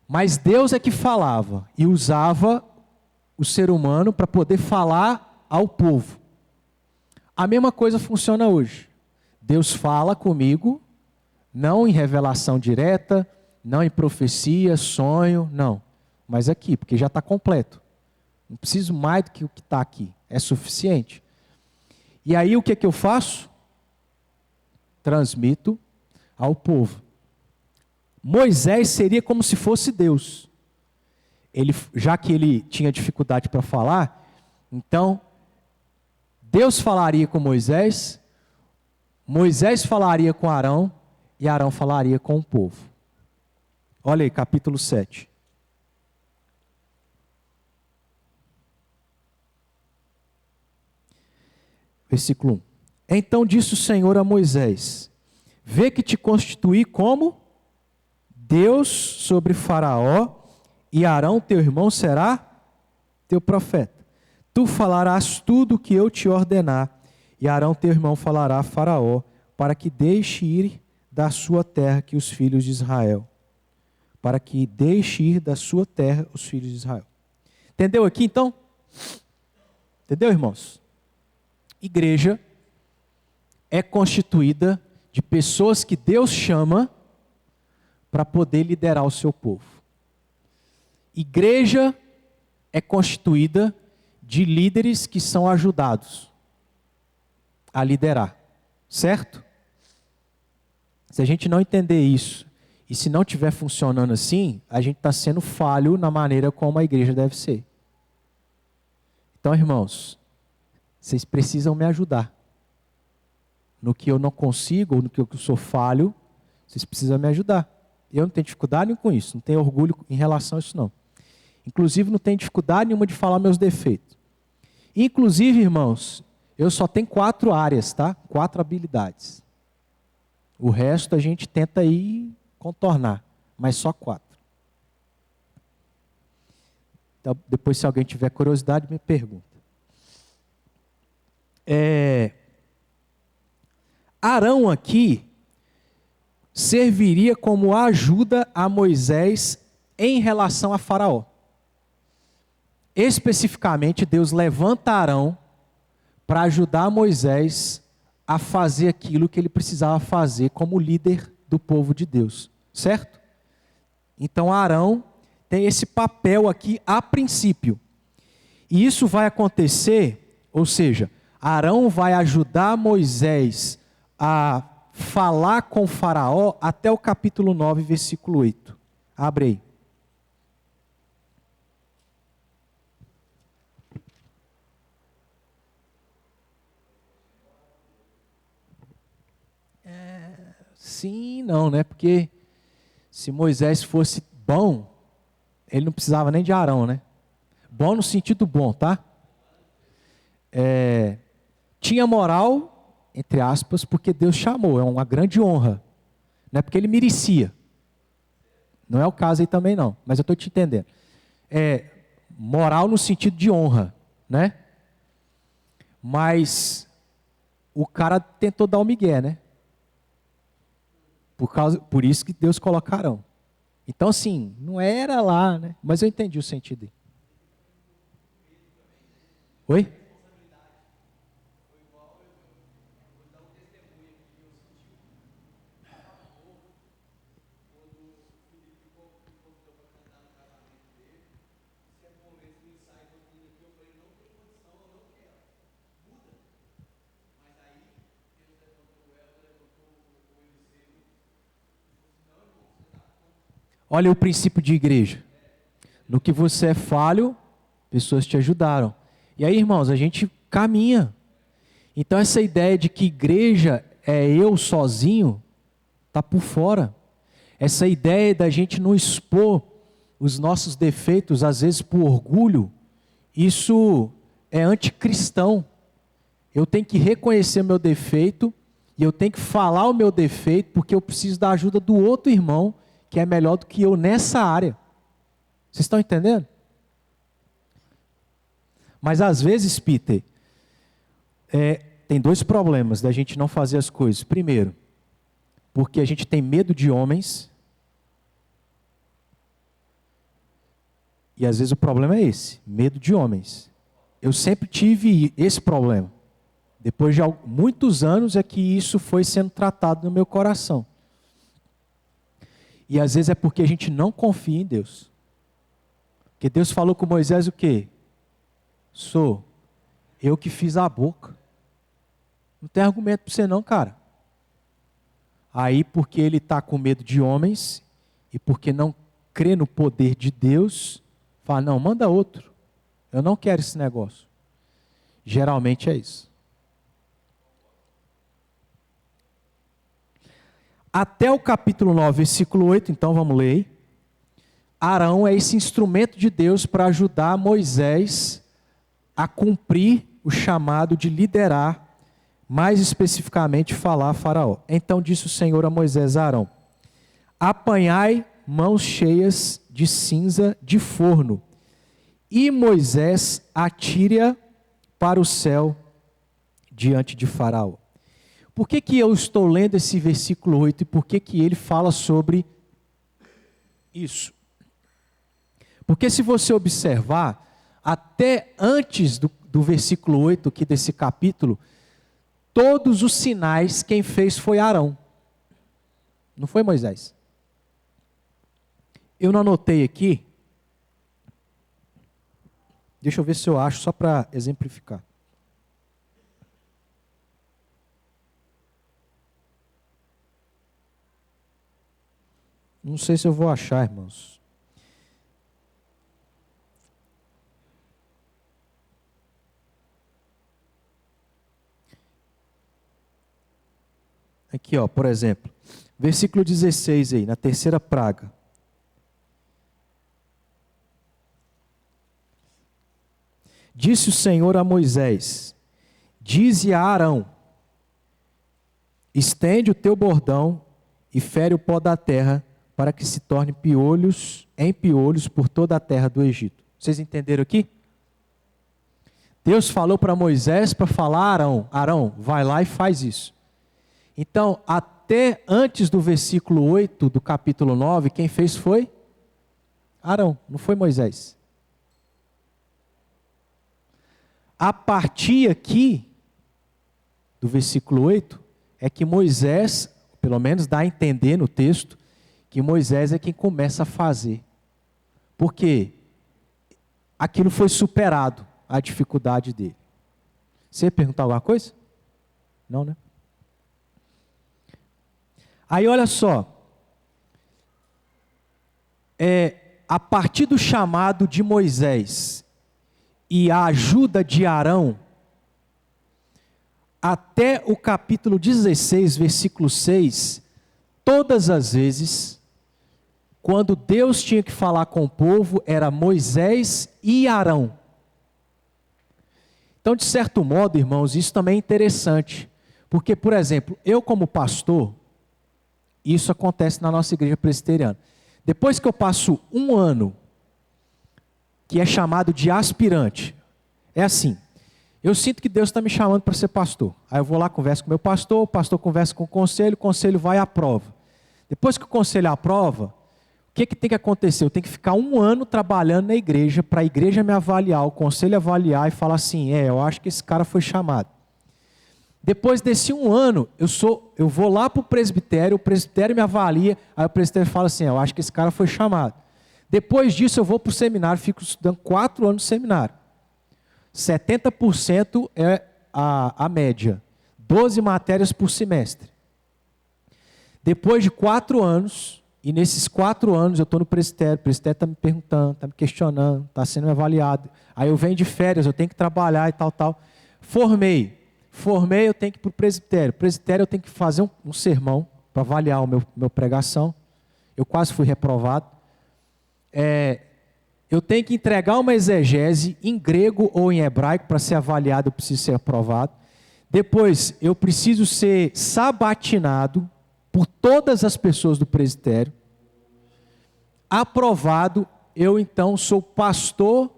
Mas Deus é que falava e usava o ser humano para poder falar ao povo. A mesma coisa funciona hoje. Deus fala comigo, não em revelação direta, não em profecia, sonho, não. Mas aqui, porque já está completo. Não preciso mais do que o que está aqui. É suficiente. E aí o que é que eu faço? Transmito ao povo. Moisés seria como se fosse Deus. Já que ele tinha dificuldade para falar, então Deus falaria com Moisés, Moisés falaria com Arão e Arão falaria com o povo. Olha aí, capítulo 7. Versículo 1. Então disse o Senhor a Moisés: vê que te constituí como Deus sobre Faraó, e Arão teu irmão será teu profeta. Tu falarás tudo o que eu te ordenar, e Arão teu irmão falará a Faraó, para que deixe ir da sua terra que os filhos de Israel. Para que deixe ir da sua terra os filhos de Israel. Entendeu aqui então? Entendeu, irmãos? Igreja é constituída de pessoas que Deus chama para poder liderar o seu povo. Igreja é constituída de líderes que são ajudados a liderar, certo? Se a gente não entender isso, e se não estiver funcionando assim, a gente está sendo falho na maneira como a igreja deve ser. Então, irmãos, vocês precisam me ajudar. No que eu não consigo, ou no que eu sou falho, vocês precisam me ajudar. Eu não tenho dificuldade nenhuma com isso, não tenho orgulho em relação a isso não. Inclusive não tenho dificuldade nenhuma de falar meus defeitos. Inclusive, irmãos, eu só tenho 4 áreas, tá? 4 habilidades. O resto a gente tenta aí contornar, mas só 4. Então, depois, se alguém tiver curiosidade, me pergunta. Arão aqui serviria como ajuda a Moisés em relação a Faraó. Especificamente, Deus levanta Arão para ajudar Moisés a fazer aquilo que ele precisava fazer como líder do povo de Deus, certo? Então Arão tem esse papel aqui a princípio. E isso vai acontecer, ou seja, Arão vai ajudar Moisés a falar com Faraó até o capítulo 9, versículo 8. Abre aí. Sim, não, né? Porque se Moisés fosse bom, ele não precisava nem de Arão, né? Bom no sentido bom, tá? tinha moral, entre aspas, porque Deus chamou, é uma grande honra. Não é porque ele merecia. Não é o caso aí também não, mas eu estou te entendendo. É moral no sentido de honra, né? Mas o cara tentou dar o migué, né? Por isso que Deus coloca Arão. Então assim, não era lá, né? Mas eu entendi o sentido aí. Oi? Olha o princípio de igreja. No que você é falho, pessoas te ajudaram. E aí, irmãos, a gente caminha. Então essa ideia de que igreja é eu sozinho, está por fora. Essa ideia da gente não expor os nossos defeitos, às vezes por orgulho, isso é anticristão. Eu tenho que reconhecer meu defeito e eu tenho que falar o meu defeito porque eu preciso da ajuda do outro irmão que é melhor do que eu nessa área. Vocês estão entendendo? Mas às vezes, Peter, tem dois problemas da gente não fazer as coisas. Primeiro, porque a gente tem medo de homens. E às vezes o problema é esse, medo de homens. Eu sempre tive esse problema. Depois de muitos anos é que isso foi sendo tratado no meu coração. E às vezes é porque a gente não confia em Deus. Porque Deus falou com Moisés o quê? Sou eu que fiz a boca. Não tem argumento para você não, cara. Aí porque ele está com medo de homens e porque não crê no poder de Deus, fala, não, manda outro. Eu não quero esse negócio. Geralmente é isso. Até o capítulo 9, versículo 8, então vamos ler aí. Arão é esse instrumento de Deus para ajudar Moisés a cumprir o chamado de liderar, mais especificamente falar a Faraó. Então disse o Senhor a Moisés e a Arão: apanhai mãos cheias de cinza de forno, e Moisés atire-a para o céu diante de Faraó. Por que eu estou lendo esse versículo 8 e por que ele fala sobre isso? Porque se você observar, até antes do versículo 8 aqui desse capítulo, todos os sinais quem fez foi Arão. Não foi Moisés. Eu não anotei aqui. Deixa eu ver se eu acho, só para exemplificar. Não sei se eu vou achar, irmãos. Aqui, ó, por exemplo, versículo 16 aí, na terceira praga. Disse o Senhor a Moisés: dize a Arão: estende o teu bordão e fere o pó da terra, para que se torne piolhos por toda a terra do Egito. Vocês entenderam aqui? Deus falou para Moisés para falar a Arão: Arão, vai lá e faz isso. Então, até antes do versículo 8 do capítulo 9, quem fez foi Arão, não foi Moisés. A partir aqui, do versículo 8, é que Moisés, pelo menos dá a entender no texto, que Moisés é quem começa a fazer. Porque aquilo foi superado, a dificuldade dele. Você ia perguntar alguma coisa? Não, né? Aí olha só. A partir do chamado de Moisés e a ajuda de Arão, até o capítulo 16, versículo 6, todas as vezes, quando Deus tinha que falar com o povo, era Moisés e Arão. Então, de certo modo, irmãos, isso também é interessante. Porque, por exemplo, eu como pastor, isso acontece na nossa igreja presbiteriana. Depois que eu passo um ano, que é chamado de aspirante, é assim, eu sinto que Deus está me chamando para ser pastor. Aí eu vou lá, converso com o pastor conversa com o conselho vai e aprova. Depois que o conselho aprova, o que tem que acontecer? Eu tenho que ficar um ano trabalhando na igreja, para a igreja me avaliar, o conselho avaliar e falar assim, eu acho que esse cara foi chamado. Depois desse um ano, eu vou lá para o presbitério me avalia, aí o presbitério fala assim, eu acho que esse cara foi chamado. Depois disso eu vou para o seminário, fico estudando 4 anos no seminário. 70% é a média, 12 matérias por semestre. Depois de 4 anos, e nesses 4 anos eu estou no presbitério, o presbitério está me perguntando, está me questionando, está sendo avaliado. Aí eu venho de férias, eu tenho que trabalhar e tal. Formei, eu tenho que ir para o presbitério eu tenho que fazer um sermão para avaliar o meu pregação. Eu quase fui reprovado. Eu tenho que entregar uma exegese em grego ou em hebraico para ser avaliado, eu preciso ser aprovado. Depois, eu preciso ser sabatinado por todas as pessoas do presbitério. Aprovado, eu então sou pastor.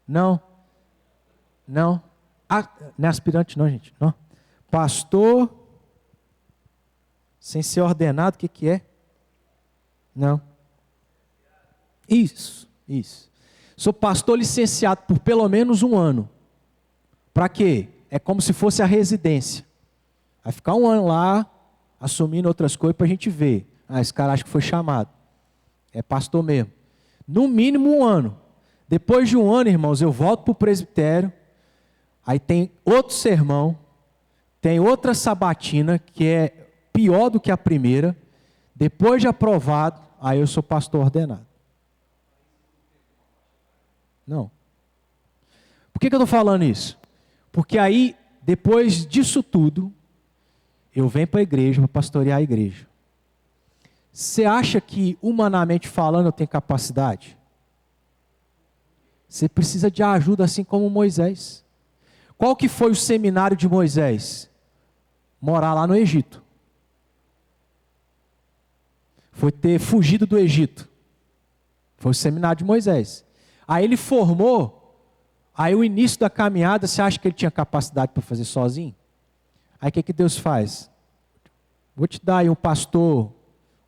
Não. Não é aspirante não, gente. Não. Pastor, sem ser ordenado, o que é? Não. Isso. Sou pastor licenciado por pelo menos um ano. Para quê? É como se fosse a residência. Vai ficar um ano lá, assumindo outras coisas para a gente ver. Esse cara acha que foi chamado. É pastor mesmo. No mínimo um ano. Depois de um ano, irmãos, eu volto para o presbitério. Aí tem outro sermão. Tem outra sabatina, que é pior do que a primeira. Depois de aprovado, aí eu sou pastor ordenado. Não. Por que eu estou falando isso? Porque aí, depois disso tudo, eu venho para a igreja, para pastorear a igreja. Você acha que, humanamente falando, eu tenho capacidade? Você precisa de ajuda, assim como Moisés. Qual que foi o seminário de Moisés? Morar lá no Egito. Foi ter fugido do Egito. Foi o seminário de Moisés. Aí ele formou. Aí o início da caminhada, você acha que ele tinha capacidade para fazer sozinho? Aí o que Deus faz? Vou te dar aí um pastor,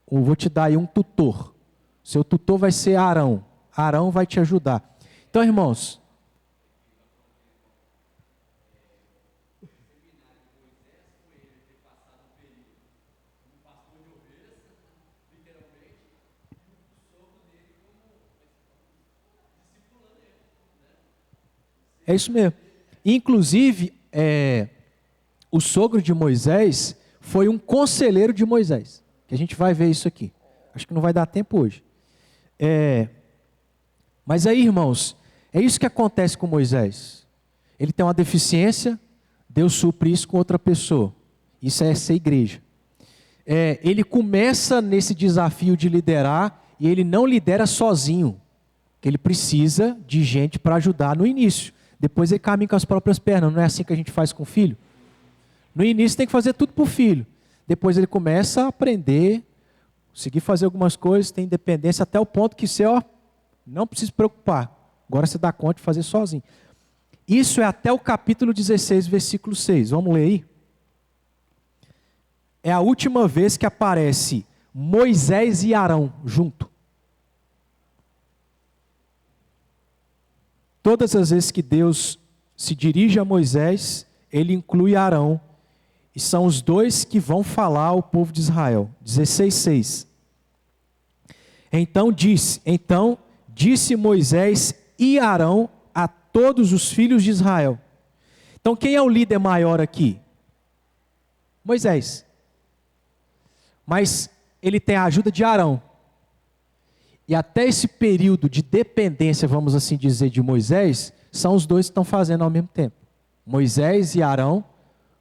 vou te dar aí um tutor. Seu tutor vai ser Arão. Arão vai te ajudar. Então, irmãos, é isso mesmo. Inclusive, o sogro de Moisés foi um conselheiro de Moisés. Que a gente vai ver isso aqui. Acho que não vai dar tempo hoje. Mas aí, irmãos, é isso que acontece com Moisés. Ele tem uma deficiência, Deus supre isso com outra pessoa. Isso é ser igreja. Ele começa nesse desafio de liderar e ele não lidera sozinho. Que ele precisa de gente para ajudar no início. Depois ele caminha com as próprias pernas. Não é assim que a gente faz com o filho? No início tem que fazer tudo para o filho. Depois ele começa a aprender, conseguir fazer algumas coisas, tem independência até o ponto que você, não precisa se preocupar. Agora você dá conta de fazer sozinho. Isso é até o capítulo 16, versículo 6. Vamos ler aí? É a última vez que aparece Moisés e Arão junto. Todas as vezes que Deus se dirige a Moisés, ele inclui Arão. E são os dois que vão falar ao povo de Israel. 16:6. Então disse Moisés e Arão a todos os filhos de Israel. Então quem é o líder maior aqui? Moisés. Mas ele tem a ajuda de Arão. E até esse período de dependência, vamos assim dizer, de Moisés, são os dois que estão fazendo ao mesmo tempo. Moisés e Arão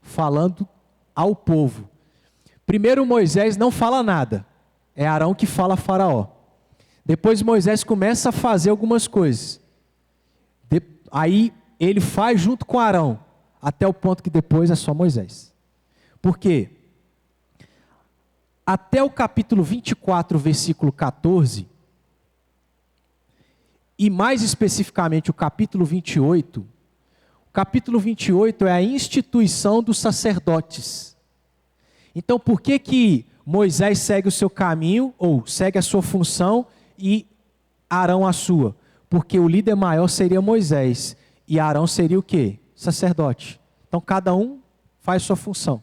falando ao povo. Primeiro Moisés não fala nada. É Arão que fala a Faraó. Depois Moisés começa a fazer algumas coisas. Aí ele faz junto com Arão, até o ponto que depois é só Moisés. Por quê? Até o capítulo 24, versículo 14, e mais especificamente o capítulo 28, o capítulo 28 é a instituição dos sacerdotes. Então por que Moisés segue o seu caminho, ou segue a sua função, e Arão a sua? Porque o líder maior seria Moisés, e Arão seria o quê? Sacerdote. Então cada um faz sua função.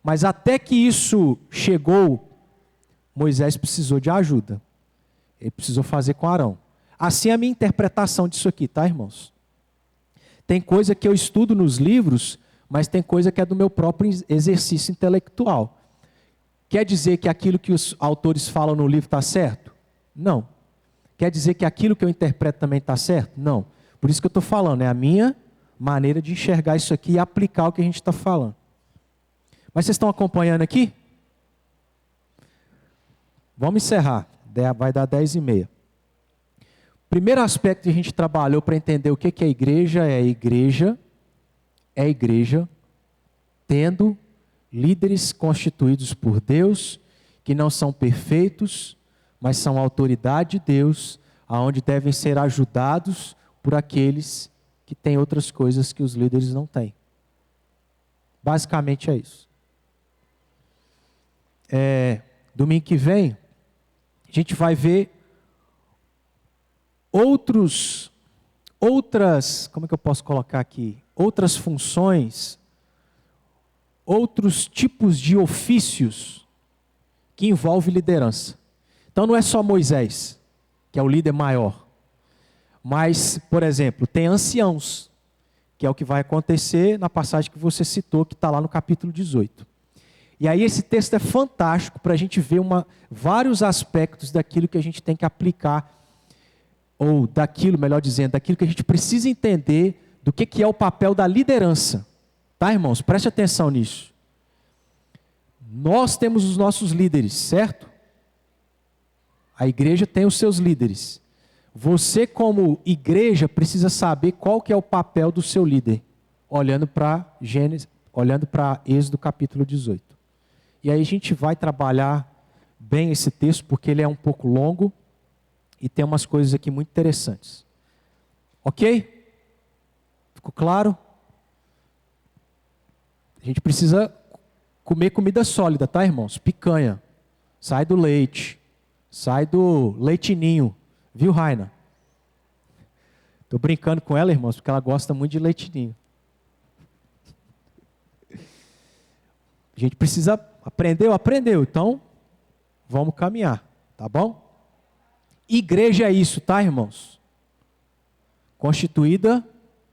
Mas até que isso chegou, Moisés precisou de ajuda. Ele precisou fazer com Arão. Assim é a minha interpretação disso aqui, tá, irmãos? Tem coisa que eu estudo nos livros, mas tem coisa que é do meu próprio exercício intelectual. Quer dizer que aquilo que os autores falam no livro está certo? Não. Quer dizer que aquilo que eu interpreto também está certo? Não. Por isso que eu estou falando, é a minha maneira de enxergar isso aqui e aplicar o que a gente está falando. Mas vocês estão acompanhando aqui? Vamos encerrar, vai dar 10h30. Primeiro aspecto que a gente trabalhou para entender o que é igreja, tendo líderes constituídos por Deus, que não são perfeitos, mas são autoridade de Deus, aonde devem ser ajudados por aqueles que têm outras coisas que os líderes não têm. Basicamente é isso. Domingo que vem, a gente vai ver outras, como é que eu posso colocar aqui? Outras funções, outros tipos de ofícios que envolvem liderança. Então não é só Moisés, que é o líder maior. Mas, por exemplo, tem anciãos, que é o que vai acontecer na passagem que você citou, que está lá no capítulo 18. E aí esse texto é fantástico para a gente ver vários aspectos daquilo que a gente tem que aplicar, ou daquilo, melhor dizendo, daquilo que a gente precisa entender do que é o papel da liderança. Tá, irmãos? Preste atenção nisso. Nós temos os nossos líderes, certo? A igreja tem os seus líderes. Você, como igreja, precisa saber qual que é o papel do seu líder, olhando para Êxodo capítulo 18. E aí a gente vai trabalhar bem esse texto, porque ele é um pouco longo e tem umas coisas aqui muito interessantes. Ok? Ficou claro? A gente precisa comer comida sólida, tá, irmãos? Picanha. Sai do leite. Sai do leitinho. Viu, Raina? Estou brincando com ela, irmãos, porque ela gosta muito de leitinho. A gente precisa... Aprendeu. Então, vamos caminhar. Tá bom? Igreja é isso, tá, irmãos? Constituída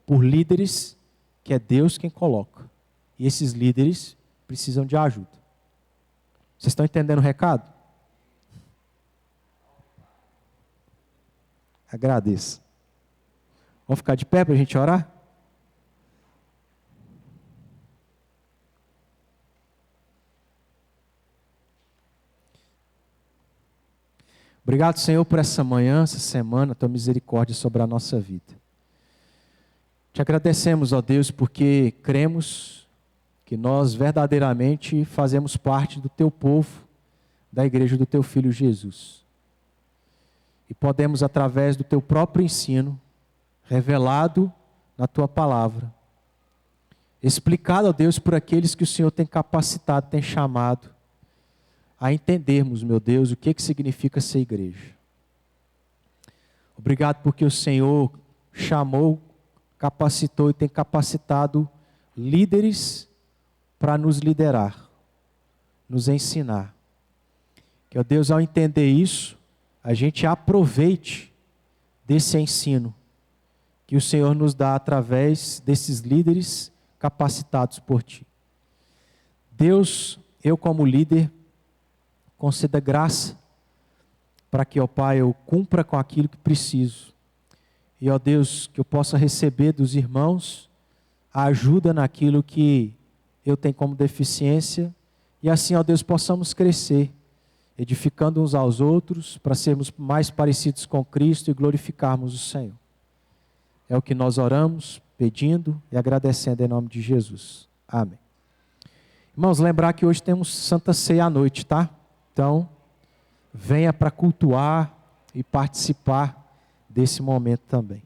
por líderes que é Deus quem coloca. E esses líderes precisam de ajuda. Vocês estão entendendo o recado? Agradeço. Vamos ficar de pé para a gente orar? Obrigado, Senhor, por essa manhã, essa semana, a tua misericórdia sobre a nossa vida. Te agradecemos, ó Deus, porque cremos que nós verdadeiramente fazemos parte do teu povo, da igreja do teu Filho Jesus. E podemos, através do teu próprio ensino, revelado na tua palavra, explicado, ó Deus, por aqueles que o Senhor tem capacitado, tem chamado, a entendermos, meu Deus, o que significa ser igreja. Obrigado porque o Senhor chamou, capacitou e tem capacitado líderes para nos liderar, nos ensinar. Que, ó Deus, ao entender isso, a gente aproveite desse ensino que o Senhor nos dá através desses líderes capacitados por Ti. Deus, eu como líder, conceda graça para que, ó Pai, eu cumpra com aquilo que preciso. E, ó Deus, que eu possa receber dos irmãos a ajuda naquilo que eu tenho como deficiência. E assim, ó Deus, possamos crescer edificando uns aos outros, para sermos mais parecidos com Cristo e glorificarmos o Senhor. É o que nós oramos, pedindo e agradecendo em nome de Jesus. Amém. Irmãos, lembrar que hoje temos Santa Ceia à noite, tá? Então, venha para cultuar e participar desse momento também.